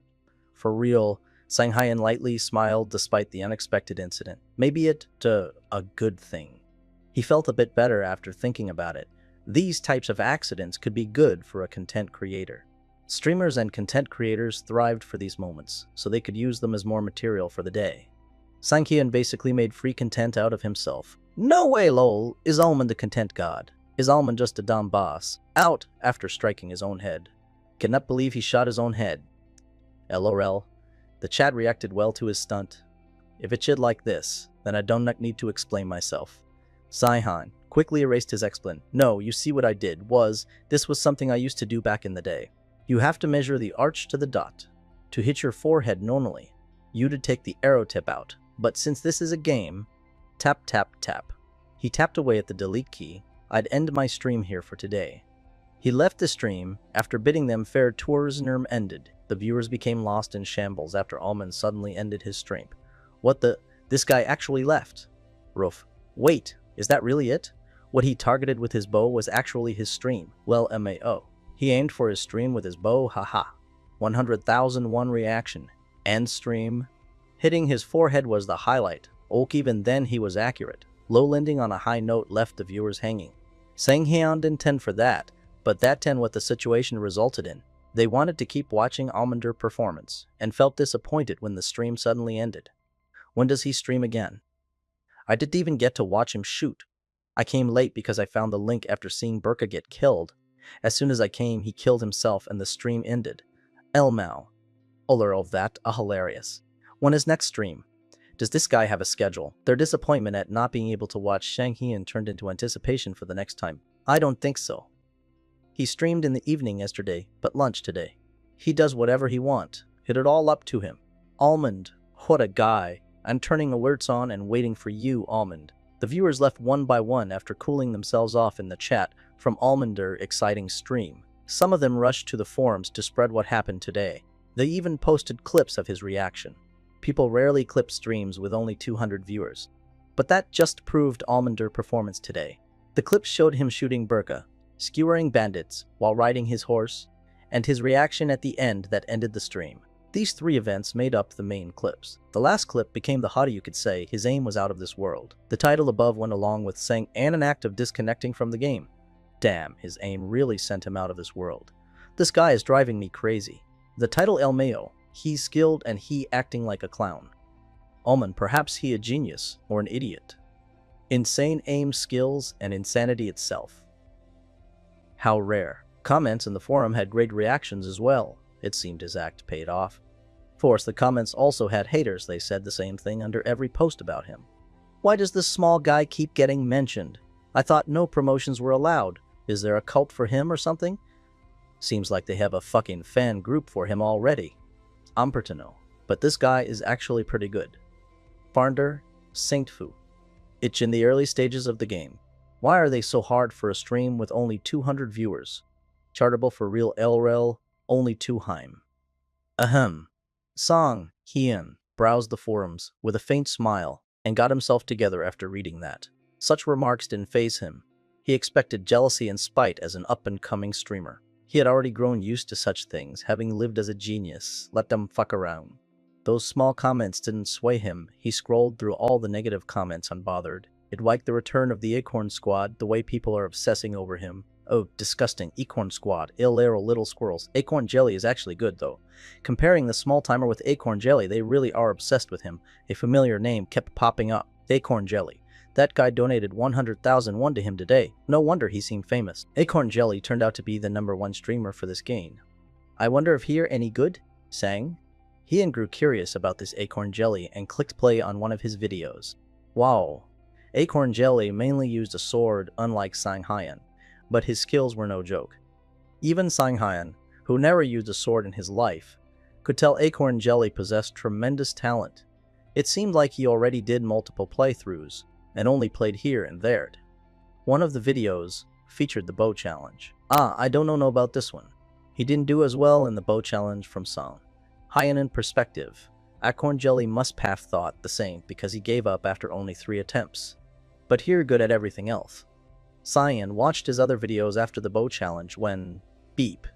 For real, Sang Hyun lightly smiled despite the unexpected incident. Maybe it's a good thing. He felt a bit better after thinking about it. These types of accidents could be good for a content creator. Streamers and content creators thrived for these moments, so they could use them as more material for the day. Sang Hyun basically made free content out of himself. No way lol, is Almond the content god? Is Almond just a dumb boss? Out after striking his own head. Cannot believe he shot his own head. LOL. The chat reacted well to his stunt. If it should like this, then I don't need to explain myself. Saihan quickly erased his explanation. No, you see what I did this was something I used to do back in the day. You have to measure the arch to the dot. To hit your forehead normally, you'd take the arrow tip out. But since this is a game, tap tap tap. He tapped away at the delete key. I'd end my stream here for today. He left the stream after bidding them fair tourism ended. The viewers became lost in shambles after Almond suddenly ended his stream. What the? This guy actually left. Roof. Wait, is that really it? What he targeted with his bow was actually his stream. Well, MAO. He aimed for his stream with his bow, haha. 100,000 won reaction. End stream. Hitting his forehead was the highlight. Even then he was accurate. Low landing on a high note left the viewers hanging. Sang Hyun didn't intend for that, but that what the situation resulted in. They wanted to keep watching Almonder performance, and felt disappointed when the stream suddenly ended. When does he stream again? I didn't even get to watch him shoot. I came late because I found the link after seeing Burka get killed, As soon as I came, he killed himself and the stream ended. Elmao. Olor of that, hilarious. When is next stream? Does this guy have a schedule? Their disappointment at not being able to watch Shang-Hian turned into anticipation for the next time. I don't think so. He streamed in the evening yesterday, but lunch today. He does whatever he want. Hit it all up to him. Almond, what a guy. I'm turning alerts on and waiting for you, Almond. The viewers left one by one after cooling themselves off in the chat from Almonder's exciting stream. Some of them rushed to the forums to spread what happened today. They even posted clips of his reaction. People rarely clip streams with only 200 viewers. But that just proved Almonder's performance today. The clip showed him shooting burqa, skewering bandits while riding his horse, and his reaction at the end that ended the stream. These three events made up the main clips. The last clip became the hottest, you could say. His aim was out of this world. The title above went along with saying and an act of disconnecting from the game. Damn, his aim really sent him out of this world. This guy is driving me crazy. The title El Mayo, he's skilled and he acting like a clown. Almond, perhaps he a genius or an idiot. Insane aim skills and insanity itself. How rare. Comments in the forum had great reactions as well. It seemed his act paid off. Of course, the comments also had haters. They said the same thing under every post about him. Why does this small guy keep getting mentioned? I thought no promotions were allowed. Is there a cult for him or something? Seems like they have a fucking fan group for him already. I'm to know. But this guy is actually pretty good. Farnder, Saint Fu. It's in the early stages of the game. Why are they so hard for a stream with only 200 viewers? Chartable for real LRL, only 2 Heim. Ahem. Song, Hien, browsed the forums with a faint smile and got himself together after reading that. Such remarks didn't faze him. He expected jealousy and spite as an up-and-coming streamer. He had already grown used to such things, having lived as a genius. Let them fuck around. Those small comments didn't sway him. He scrolled through all the negative comments unbothered. It liked the return of the Acorn Squad, the way people are obsessing over him. Oh, disgusting. Acorn Squad. Ill little squirrels. Acorn Jelly is actually good, though. Comparing the small timer with Acorn Jelly, they really are obsessed with him. A familiar name kept popping up. Acorn Jelly. That guy donated 100,001 to him today. No wonder he seemed famous. Acorn Jelly turned out to be the #1 streamer for this game. I wonder if he any good? Sang. Hien grew curious about this Acorn Jelly and clicked play on one of his videos. Wow. Acorn Jelly mainly used a sword, unlike Sang-Hyan, but his skills were no joke. Even Sang-Hyan, who never used a sword in his life, could tell Acorn Jelly possessed tremendous talent. It seemed like he already did multiple playthroughs, and only played here and there. One of the videos featured the bow challenge. I don't know about this one. He didn't do as well in the bow challenge from Sang. Hyan in perspective, Acorn Jelly must have thought the same because he gave up after only 3 attempts. But here good at everything else. Cyan watched his other videos after the bow challenge when, beep,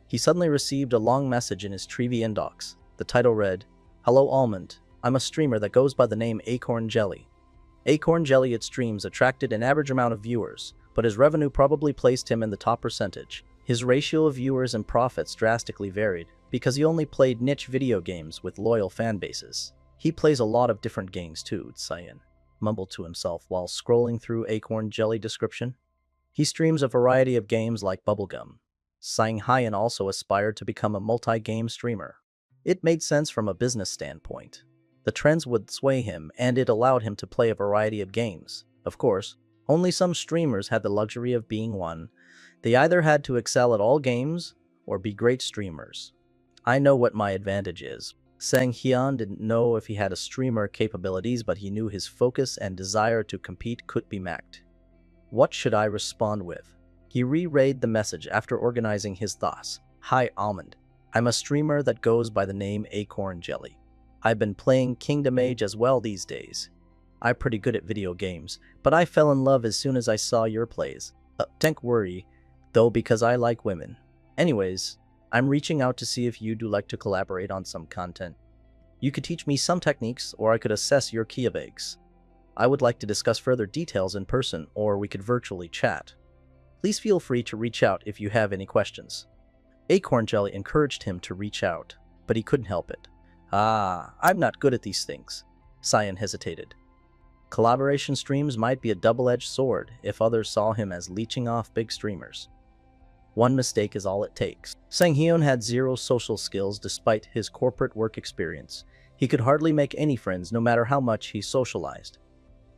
he suddenly received a long message in his Trevi inbox. The title read, "Hello Almond, I'm a streamer that goes by the name Acorn Jelly. Acorn Jelly at streams attracted an average amount of viewers, but his revenue probably placed him in the top percentage. His ratio of viewers and profits drastically varied because he only played niche video games with loyal fan bases. He plays a lot of different games too," Cyan mumbled to himself while scrolling through Acorn Jelly description. He streams a variety of games like Bubblegum. Sang-Hyan also aspired to become a multi-game streamer. It made sense from a business standpoint. The trends would sway him, and it allowed him to play a variety of games. Of course, only some streamers had the luxury of being one. They either had to excel at all games or be great streamers. I know what my advantage is. Sang-Hyan didn't know if he had a streamer capabilities, but he knew his focus and desire to compete could be matched. What should I respond with? He reread the message after organizing his thoughts. Hi Almond. I'm a streamer that goes by the name Acorn Jelly. I've been playing Kingdom Age as well these days. I'm pretty good at video games, but I fell in love as soon as I saw your plays. Don't worry, though, because I like women. Anyways, I'm reaching out to see if you'd like to collaborate on some content. You could teach me some techniques, or I could assess your Kiabegs. I would like to discuss further details in person, or we could virtually chat. Please feel free to reach out if you have any questions. Acorn Jelly encouraged him to reach out, but he couldn't help it. I'm not good at these things. Cyan hesitated. Collaboration streams might be a double-edged sword if others saw him as leeching off big streamers. One mistake is all it takes. Sang Hyun had zero social skills despite his corporate work experience. He could hardly make any friends no matter how much he socialized.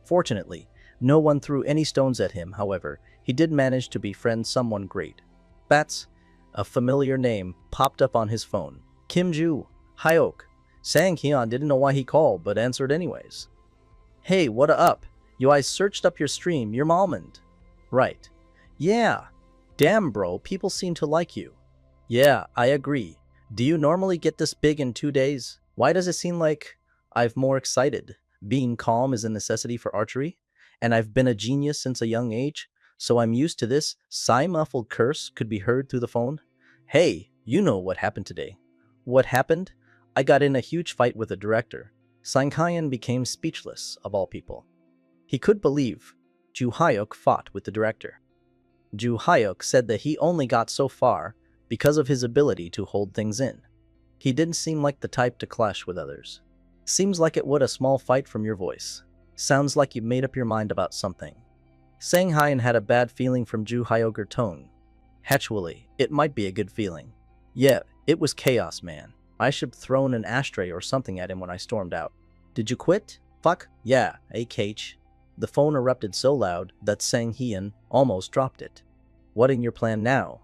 Fortunately, no one threw any stones at him. However, he did manage to befriend someone great. Bats, a familiar name, popped up on his phone. Kim Ju, Hyok. Sang Hyun didn't know why he called, but answered anyways. Hey, what up? I searched up your stream, you're almond. Right. Yeah. Damn bro, people seem to like you. Yeah, I agree. Do you normally get this big in 2 days? Why does it seem like I've more excited? Being calm is a necessity for archery, and I've been a genius since a young age, so I'm used to this. Muffled curse could be heard through the phone. Hey, you know what happened today. What happened? I got in a huge fight with the director. Sang Hyun became speechless, of all people. He could believe Ju Hyuk fought with the director. Ju Hyuk said that he only got so far because of his ability to hold things in. He didn't seem like the type to clash with others. Seems like it would a small fight from your voice. Sounds like you made up your mind about something. Sang Hyun had a bad feeling from Ju Hyuk's tone. Actually, it might be a good feeling. Yeah, it was chaos, man. I should have thrown an ashtray or something at him when I stormed out. Did you quit? Fuck, yeah, AKH. The phone erupted so loud that Sang Hyun almost dropped it. What in your plan now?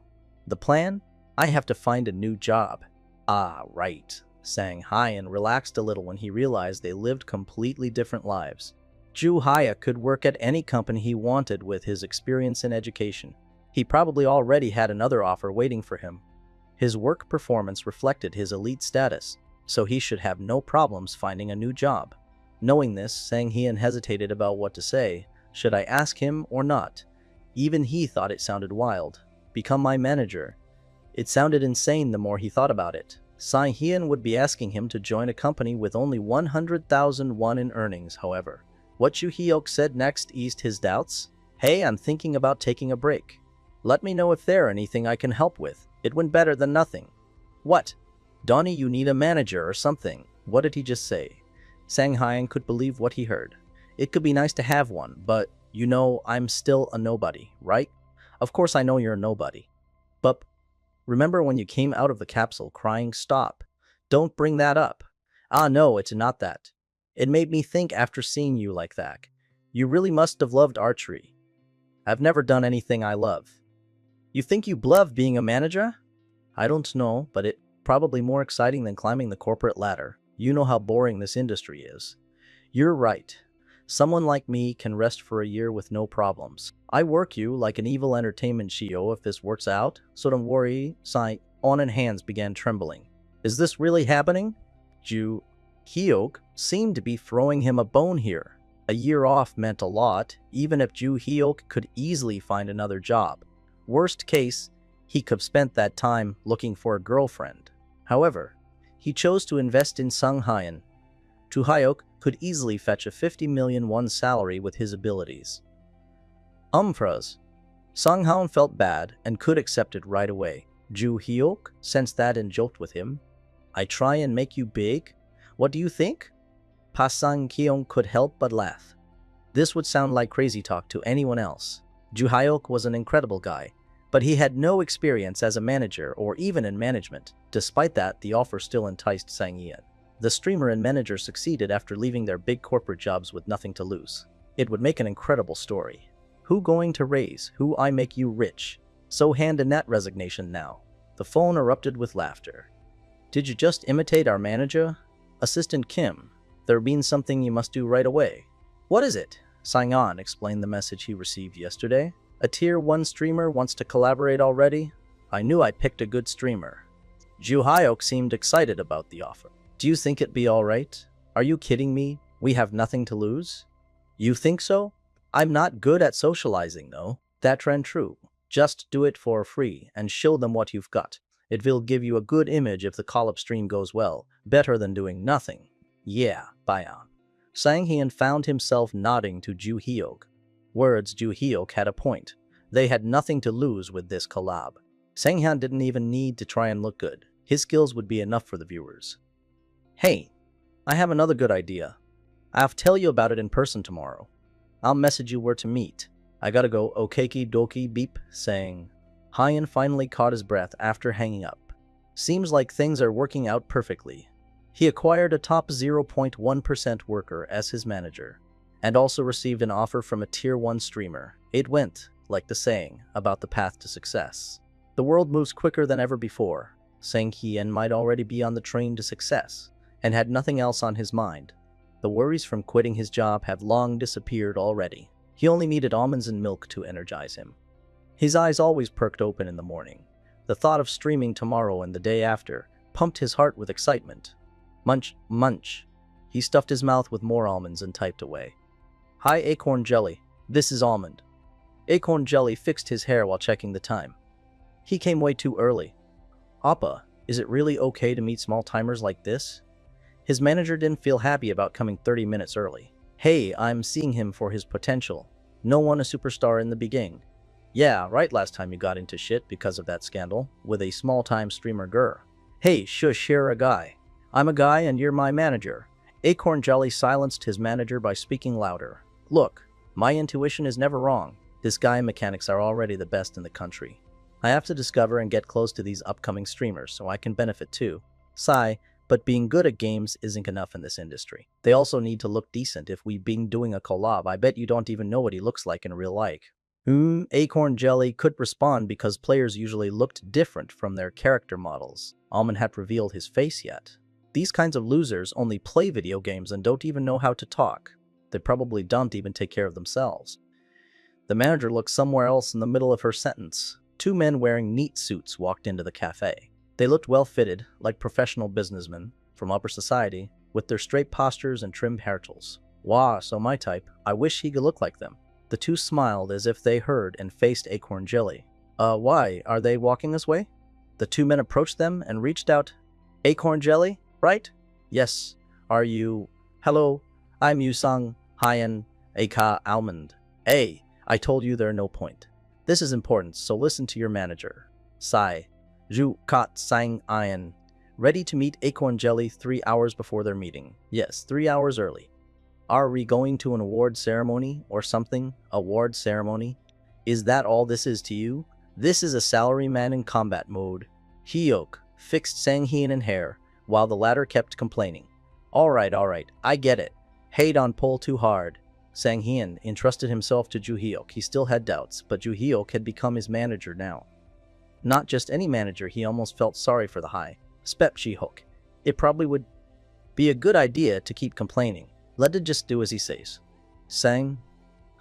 The plan? I have to find a new job. Ah, right. Sang Hyun relaxed a little when he realized they lived completely different lives. Ju Hyuk could work at any company he wanted with his experience in education. He probably already had another offer waiting for him. His work performance reflected his elite status, so he should have no problems finding a new job. Knowing this, Sang Hyun hesitated about what to say. Should I ask him or not? Even he thought it sounded wild. Become my manager. It sounded insane the more he thought about it. Sang Hyun would be asking him to join a company with only 100,000 won in earnings, however. What Ju Hyuk said next eased his doubts. Hey, I'm thinking about taking a break. Let me know if there's anything I can help with. It went better than nothing. What? Donnie, you need a manager or something. What did he just say? Sang Hyun could believe what he heard. It could be nice to have one, but, you know, I'm still a nobody, right? Of course I know you're a nobody. But, remember when you came out of the capsule crying, stop. Don't bring that up. Ah no, it's not that. It made me think after seeing you like that. You really must have loved archery. I've never done anything I love. You think you love being a manager? I don't know, but it's probably more exciting than climbing the corporate ladder. You know how boring this industry is. You're right. Someone like me can rest for a year with no problems. I work you like an evil entertainment show if this works out, so don't worry. Sigh on and hands began trembling. Is this really happening? Ju Hyuk seemed to be throwing him a bone here. A year off meant a lot, even if Ju Hyuk could easily find another job. Worst case, he could have spent that time looking for a girlfriend. However, he chose to invest in Sang Hyun. Ju Hyuk could easily fetch a 50 million won salary with his abilities. Froze. Sang Hyun felt bad and could accept it right away. Ju Hyuk sensed that and joked with him. I try and make you big? What do you think? Pa Sang Hyun could help but laugh. This would sound like crazy talk to anyone else. Ju Hyuk was an incredible guy, but he had no experience as a manager or even in management. Despite that, the offer still enticed Sang Hyun. The streamer and manager succeeded after leaving their big corporate jobs with nothing to lose. It would make an incredible story. Who going to raise? Who I make you rich? So hand in that resignation now. The phone erupted with laughter. Did you just imitate our manager? Assistant Kim, there been something you must do right away. What is it? Sang-on explained the message he received yesterday. A tier 1 streamer wants to collaborate already? I knew I picked a good streamer. Ju Hyuk seemed excited about the offer. Do you think it'd be alright? Are you kidding me? We have nothing to lose? You think so? I'm not good at socializing though. That trend true. Just do it for free and show them what you've got. It will give you a good image if the collab stream goes well. Better than doing nothing. Yeah, Bayan. Sang Hyun found himself nodding to Ju Hyuk. Words Ju Hyuk had a point. They had nothing to lose with this collab. Sang Hyun didn't even need to try and look good. His skills would be enough for the viewers. Hey, I have another good idea. I'll tell you about it in person tomorrow. I'll message you where to meet. I gotta go, okey dokie beep, saying. Hyan finally caught his breath after hanging up. Seems like things are working out perfectly. He acquired a top 0.1% worker as his manager, and also received an offer from a tier 1 streamer. It went, like the saying, about the path to success. The world moves quicker than ever before. Sang Hyan might already be on the train to success, and had nothing else on his mind. The worries from quitting his job have long disappeared already. He only needed almonds and milk to energize him. His eyes always perked open in the morning. The thought of streaming tomorrow and the day after pumped his heart with excitement. Munch, munch. He stuffed his mouth with more almonds and typed away. Hi, Acorn Jelly. This is Almond. Acorn Jelly fixed his hair while checking the time. He came way too early. Appa, is it really okay to meet small-timers like this? His manager didn't feel happy about coming 30 minutes early. Hey, I'm seeing him for his potential. No one a superstar in the beginning. Yeah, right, last time you got into shit because of that scandal with a small-time streamer girl. Hey, shush, you're a guy. I'm a guy and you're my manager. Acorn Jelly silenced his manager by speaking louder. Look, my intuition is never wrong. This guy mechanics are already the best in the country. I have to discover and get close to these upcoming streamers so I can benefit too. Sigh, but being good at games isn't enough in this industry. They also need to look decent. If we been doing a collab, I bet you don't even know what he looks like in real life. Acorn Jelly could respond because players usually looked different from their character models. Almond hadn't revealed his face yet. These kinds of losers only play video games and don't even know how to talk. They probably don't even take care of themselves. The manager looked somewhere else in the middle of her sentence. Two men wearing neat suits walked into the cafe. They looked well-fitted, like professional businessmen from upper society, with their straight postures and trimmed hairtools. Wow, so my type. I wish he could look like them. The two smiled as if they heard and faced Acorn Jelly. Why? Are they walking this way? The two men approached them and reached out. Acorn Jelly, right? Yes. Are you? Hello, I'm Yusang Hyan Aka Almond. Hey, I told you there's no point. This is important, so listen to your manager. Sai. Zhu Kat Sang Ian. Ready to meet Acorn Jelly 3 hours before their meeting. Yes, 3 hours early. Are we going to an award ceremony or something? Award ceremony? Is that all this is to you? This is a salaryman in combat mode. Hyuk fixed Sang Hyan in hair, while the latter kept complaining. Alright, I get it. Hey, don't pull too hard. Sang Hyan entrusted himself to Ju Hyuk. He still had doubts, but Ju Hyuk had become his manager now. Not just any manager, he almost felt sorry for the high. Spep Ji-hook. It probably would be a good idea to keep complaining. Let it just do as he says. Sang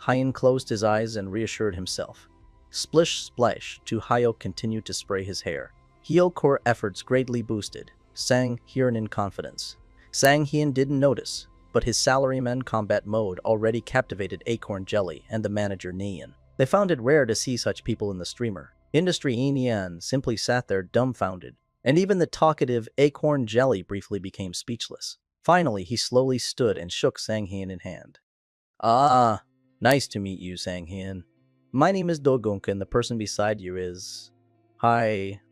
Hyan closed his eyes and reassured himself. Splish splash, to Hyuk continued to spray his hair. Hyuk core efforts greatly boosted Sang Hyan in confidence. Sang Hyan didn't notice, but his salaryman combat mode already captivated Acorn Jelly and the manager Nian. They found it rare to see such people in the streamer industry. Nian simply sat there dumbfounded, and even the talkative Acorn Jelly briefly became speechless. Finally, he slowly stood and shook Sang Hyan in hand. Nice to meet you, Sang Hyan. My name is Dogunk and the person beside you is... Hi,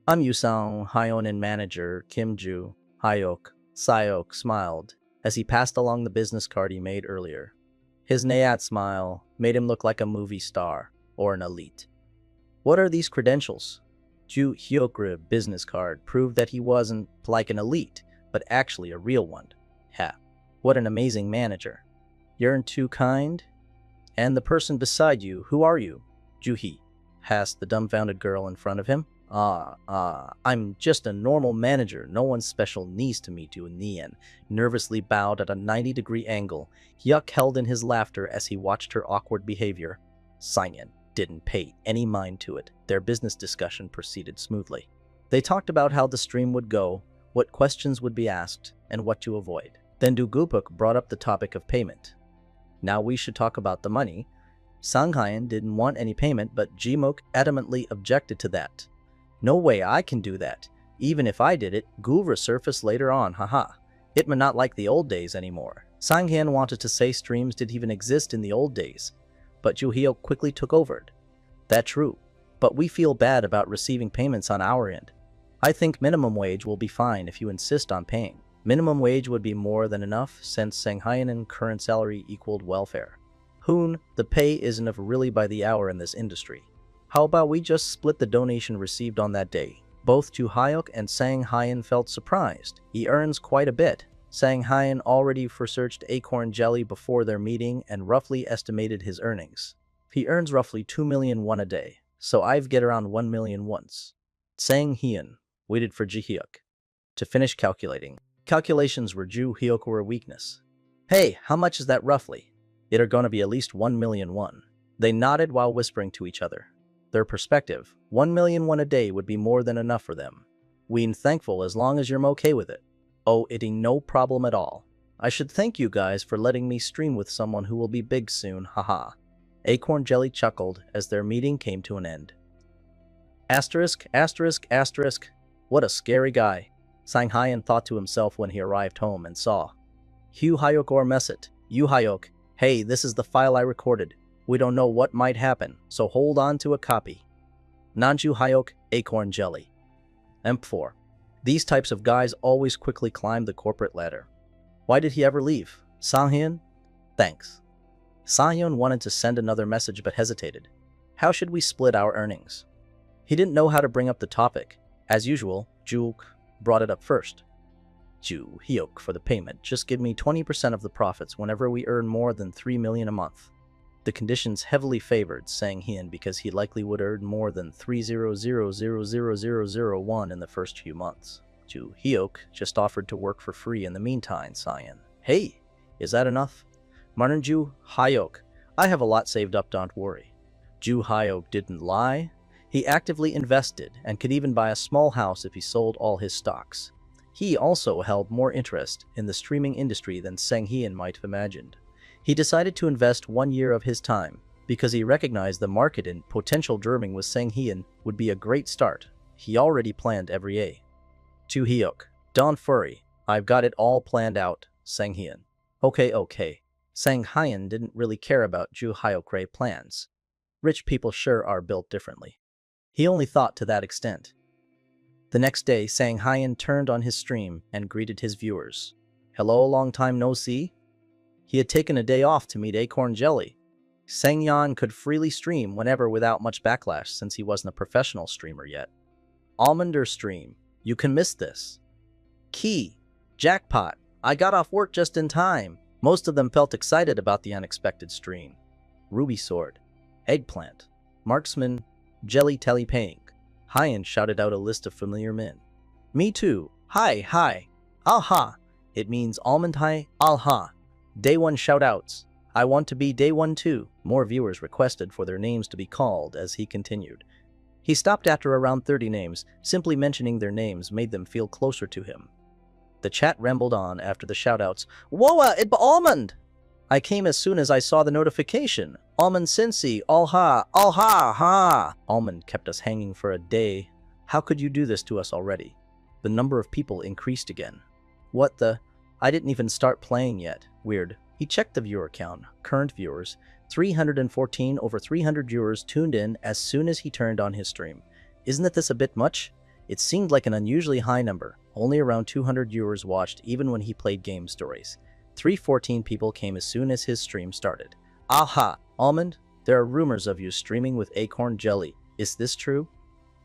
I'm Yusang Hyan and manager Kim Ju. Hyuk. Sayok smiled as he passed along the business card he made earlier. His Nayat smile made him look like a movie star or an elite. What are these credentials? Ju Hyuk's business card proved that he wasn't like an elite, but actually a real one. Ha, what an amazing manager. You're too kind? And the person beside you, who are you? Juhi asked the dumbfounded girl in front of him. I'm just a normal manager. No one special needs to meet you. Nian nervously bowed at a 90-degree angle. Hyuk held in his laughter as he watched her awkward behavior. Sangyan didn't pay any mind to it. Their business discussion proceeded smoothly. They talked about how the stream would go, what questions would be asked, and what to avoid. Then Dugupuk brought up the topic of payment. Now we should talk about the money. Sang Hyan didn't want any payment, but Jimok adamantly objected to that. No way I can do that. Even if I did it, Gu resurfaced later on, haha. It may not like the old days anymore. Sang Hyan wanted to say streams did even exist in the old days, but Juhyo quickly took over it. That's true, but we feel bad about receiving payments on our end. I think minimum wage will be fine if you insist on paying. Minimum wage would be more than enough since Sang Hyan's current salary equaled welfare. Hoon, the pay isn't really by the hour in this industry. How about we just split the donation received on that day? Both Ju Hyuk and Sang Hyun felt surprised. He earns quite a bit. Sang Hyun already researched acorn jelly before their meeting and roughly estimated his earnings. He earns roughly 2 million won a day, so I've get around 1 million once. Sang Hyun waited for Ji Hyuk to finish calculating. Calculations were Ju Hyuk were a weakness. Hey, how much is that roughly? It are gonna be at least 1 million won. They nodded while whispering to each other. Their perspective, 1 million won a day would be more than enough for them. We'n thankful as long as you're okay with it. Oh, it ain't no problem at all. I should thank you guys for letting me stream with someone who will be big soon, haha. Acorn Jelly chuckled as their meeting came to an end. Asterisk, asterisk, asterisk. What a scary guy, Sang Hyun thought to himself when he arrived home and saw Yu Hyuk or Messet. Yu Hyuk, hey, this is the file I recorded. We don't know what might happen, so hold on to a copy. Nanju Hyuk, Acorn Jelly. Emp4. These types of guys always quickly climb the corporate ladder. Why did he ever leave? Sang-hyun? Thanks. Sang-hyun wanted to send another message but hesitated. How should we split our earnings? He didn't know how to bring up the topic. As usual, Ju brought it up first. Ju Hyuk for the payment. Just give me 20% of the profits whenever we earn more than 3 million a month. The conditions heavily favored Sang-hyun because he likely would earn more than 300,000,001 in the first few months. Ju Hyuk just offered to work for free in the meantime, Sang-hyun. Hey, is that enough? Ju Hyuk, I have a lot saved up, don't worry. Ju Hyuk didn't lie. He actively invested and could even buy a small house if he sold all his stocks. He also held more interest in the streaming industry than Sang-hyun might have imagined. He decided to invest 1 year of his time because he recognized the market and potential dreaming with Sang-hyun would be a great start. He already planned every A. Ju Hyuk, don't worry, I've got it all planned out, Sang-hyun. Okay. Sang-hyun didn't really care about Ju Hyuk's plans. Rich people sure are built differently. He only thought to that extent. The next day, Sang-hyun turned on his stream and greeted his viewers. Hello, long time no see? He had taken a day off to meet Acorn Jelly. Sang-hyun could freely stream whenever without much backlash since he wasn't a professional streamer yet. Almonder stream. You can miss this. Key. Jackpot. I got off work just in time. Most of them felt excited about the unexpected stream. Ruby Sword. Eggplant. Marksman. Jelly Telly Paying. Hyun shouted out a list of familiar men. Me too. Hi. Aha. It means almond high. Alha. Day 1 shoutouts. I want to be day 1 too. More viewers requested for their names to be called as he continued. He stopped after around 30 names. Simply mentioning their names made them feel closer to him. The chat rambled on after the shoutouts. Whoa, it almond! I came as soon as I saw the notification. Almond Cincy, alha. Almond kept us hanging for a day. How could you do this to us already? The number of people increased again. What the? I didn't even start playing yet. Weird. He checked the viewer count. Current viewers. 314 over 300 viewers tuned in as soon as he turned on his stream. Isn't this a bit much? It seemed like an unusually high number. Only around 200 viewers watched even when he played game stories. 314 people came as soon as his stream started. Aha! Almond, there are rumors of you streaming with Acorn Jelly. Is this true?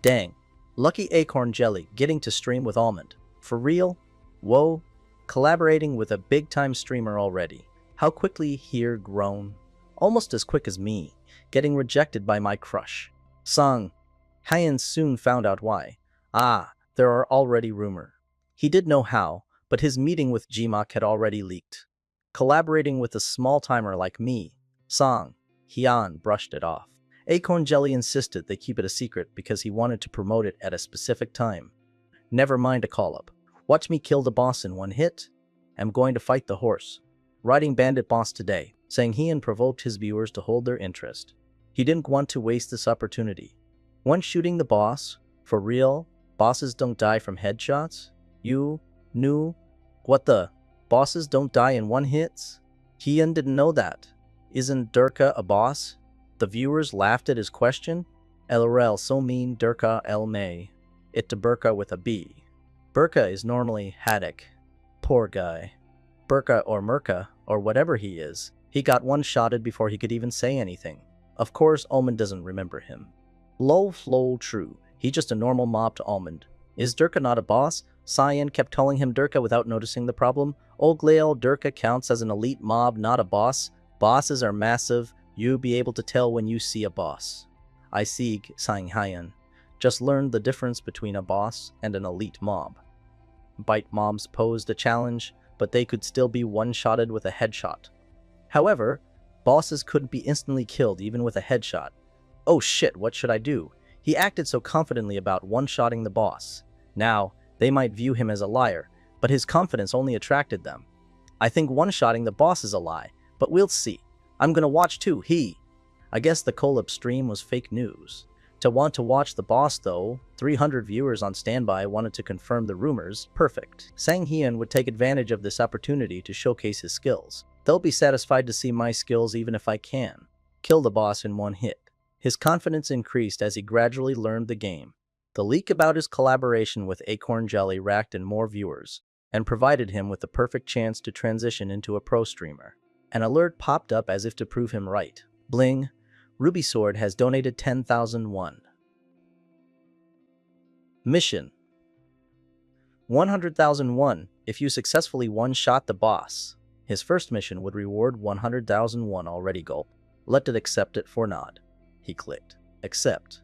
Dang. Lucky Acorn Jelly getting to stream with Almond. For real? Whoa. Collaborating with a big-time streamer already. How quickly here grown. Almost as quick as me. Getting rejected by my crush. Sang. Hyun soon found out why. There are already rumor. He did know how, but his meeting with Gmak had already leaked. Collaborating with a small timer like me. Sang. Hyun brushed it off. Acorn Jelly insisted they keep it a secret because he wanted to promote it at a specific time. Never mind a call-up. Watch me kill the boss in 1 hit. I'm going to fight the horse. Riding bandit boss today. Sang-hyun provoked his viewers to hold their interest. He didn't want to waste this opportunity. When shooting the boss, for real, bosses don't die from headshots? You knew? What the? Bosses don't die in 1 hits? Hyun didn't know that. Isn't Durka a boss? The viewers laughed at his question. LRL so mean Durka El May. It to Burka with a B. Burka is normally Haddock. Poor guy. Burka or Merka, or whatever he is, he got one-shotted before he could even say anything. Of course, Almond doesn't remember him. Lol, true. He just a normal mobbed almond. Is Durka not a boss? Cyan kept calling him Durka without noticing the problem. Oglael, Durka counts as an elite mob, not a boss. Bosses are massive. You be able to tell when you see a boss. I see, Sang Hyan. Just learned the difference between a boss and an elite mob. Bite mobs posed a challenge, but they could still be one-shotted with a headshot. However, bosses couldn't be instantly killed even with a headshot. Oh shit, what should I do? He acted so confidently about one-shotting the boss. Now, they might view him as a liar, but his confidence only attracted them. I think one-shotting the boss is a lie, but we'll see. I'm gonna watch too, I guess the collab stream was fake news. To want to watch the boss though, 300 viewers on standby wanted to confirm the rumors, perfect. Sang Hyun would take advantage of this opportunity to showcase his skills. They'll be satisfied to see my skills even if I can. Kill the boss in one hit. His confidence increased as he gradually learned the game. The leak about his collaboration with Acorn Jelly racked in more viewers, and provided him with the perfect chance to transition into a pro streamer. An alert popped up as if to prove him right. Bling, Ruby Sword has donated 10,000 won. Mission: 100,000 won if you successfully one-shot the boss. His first mission would reward 100,000 won already gulp. Let it accept it for nod. He clicked accept.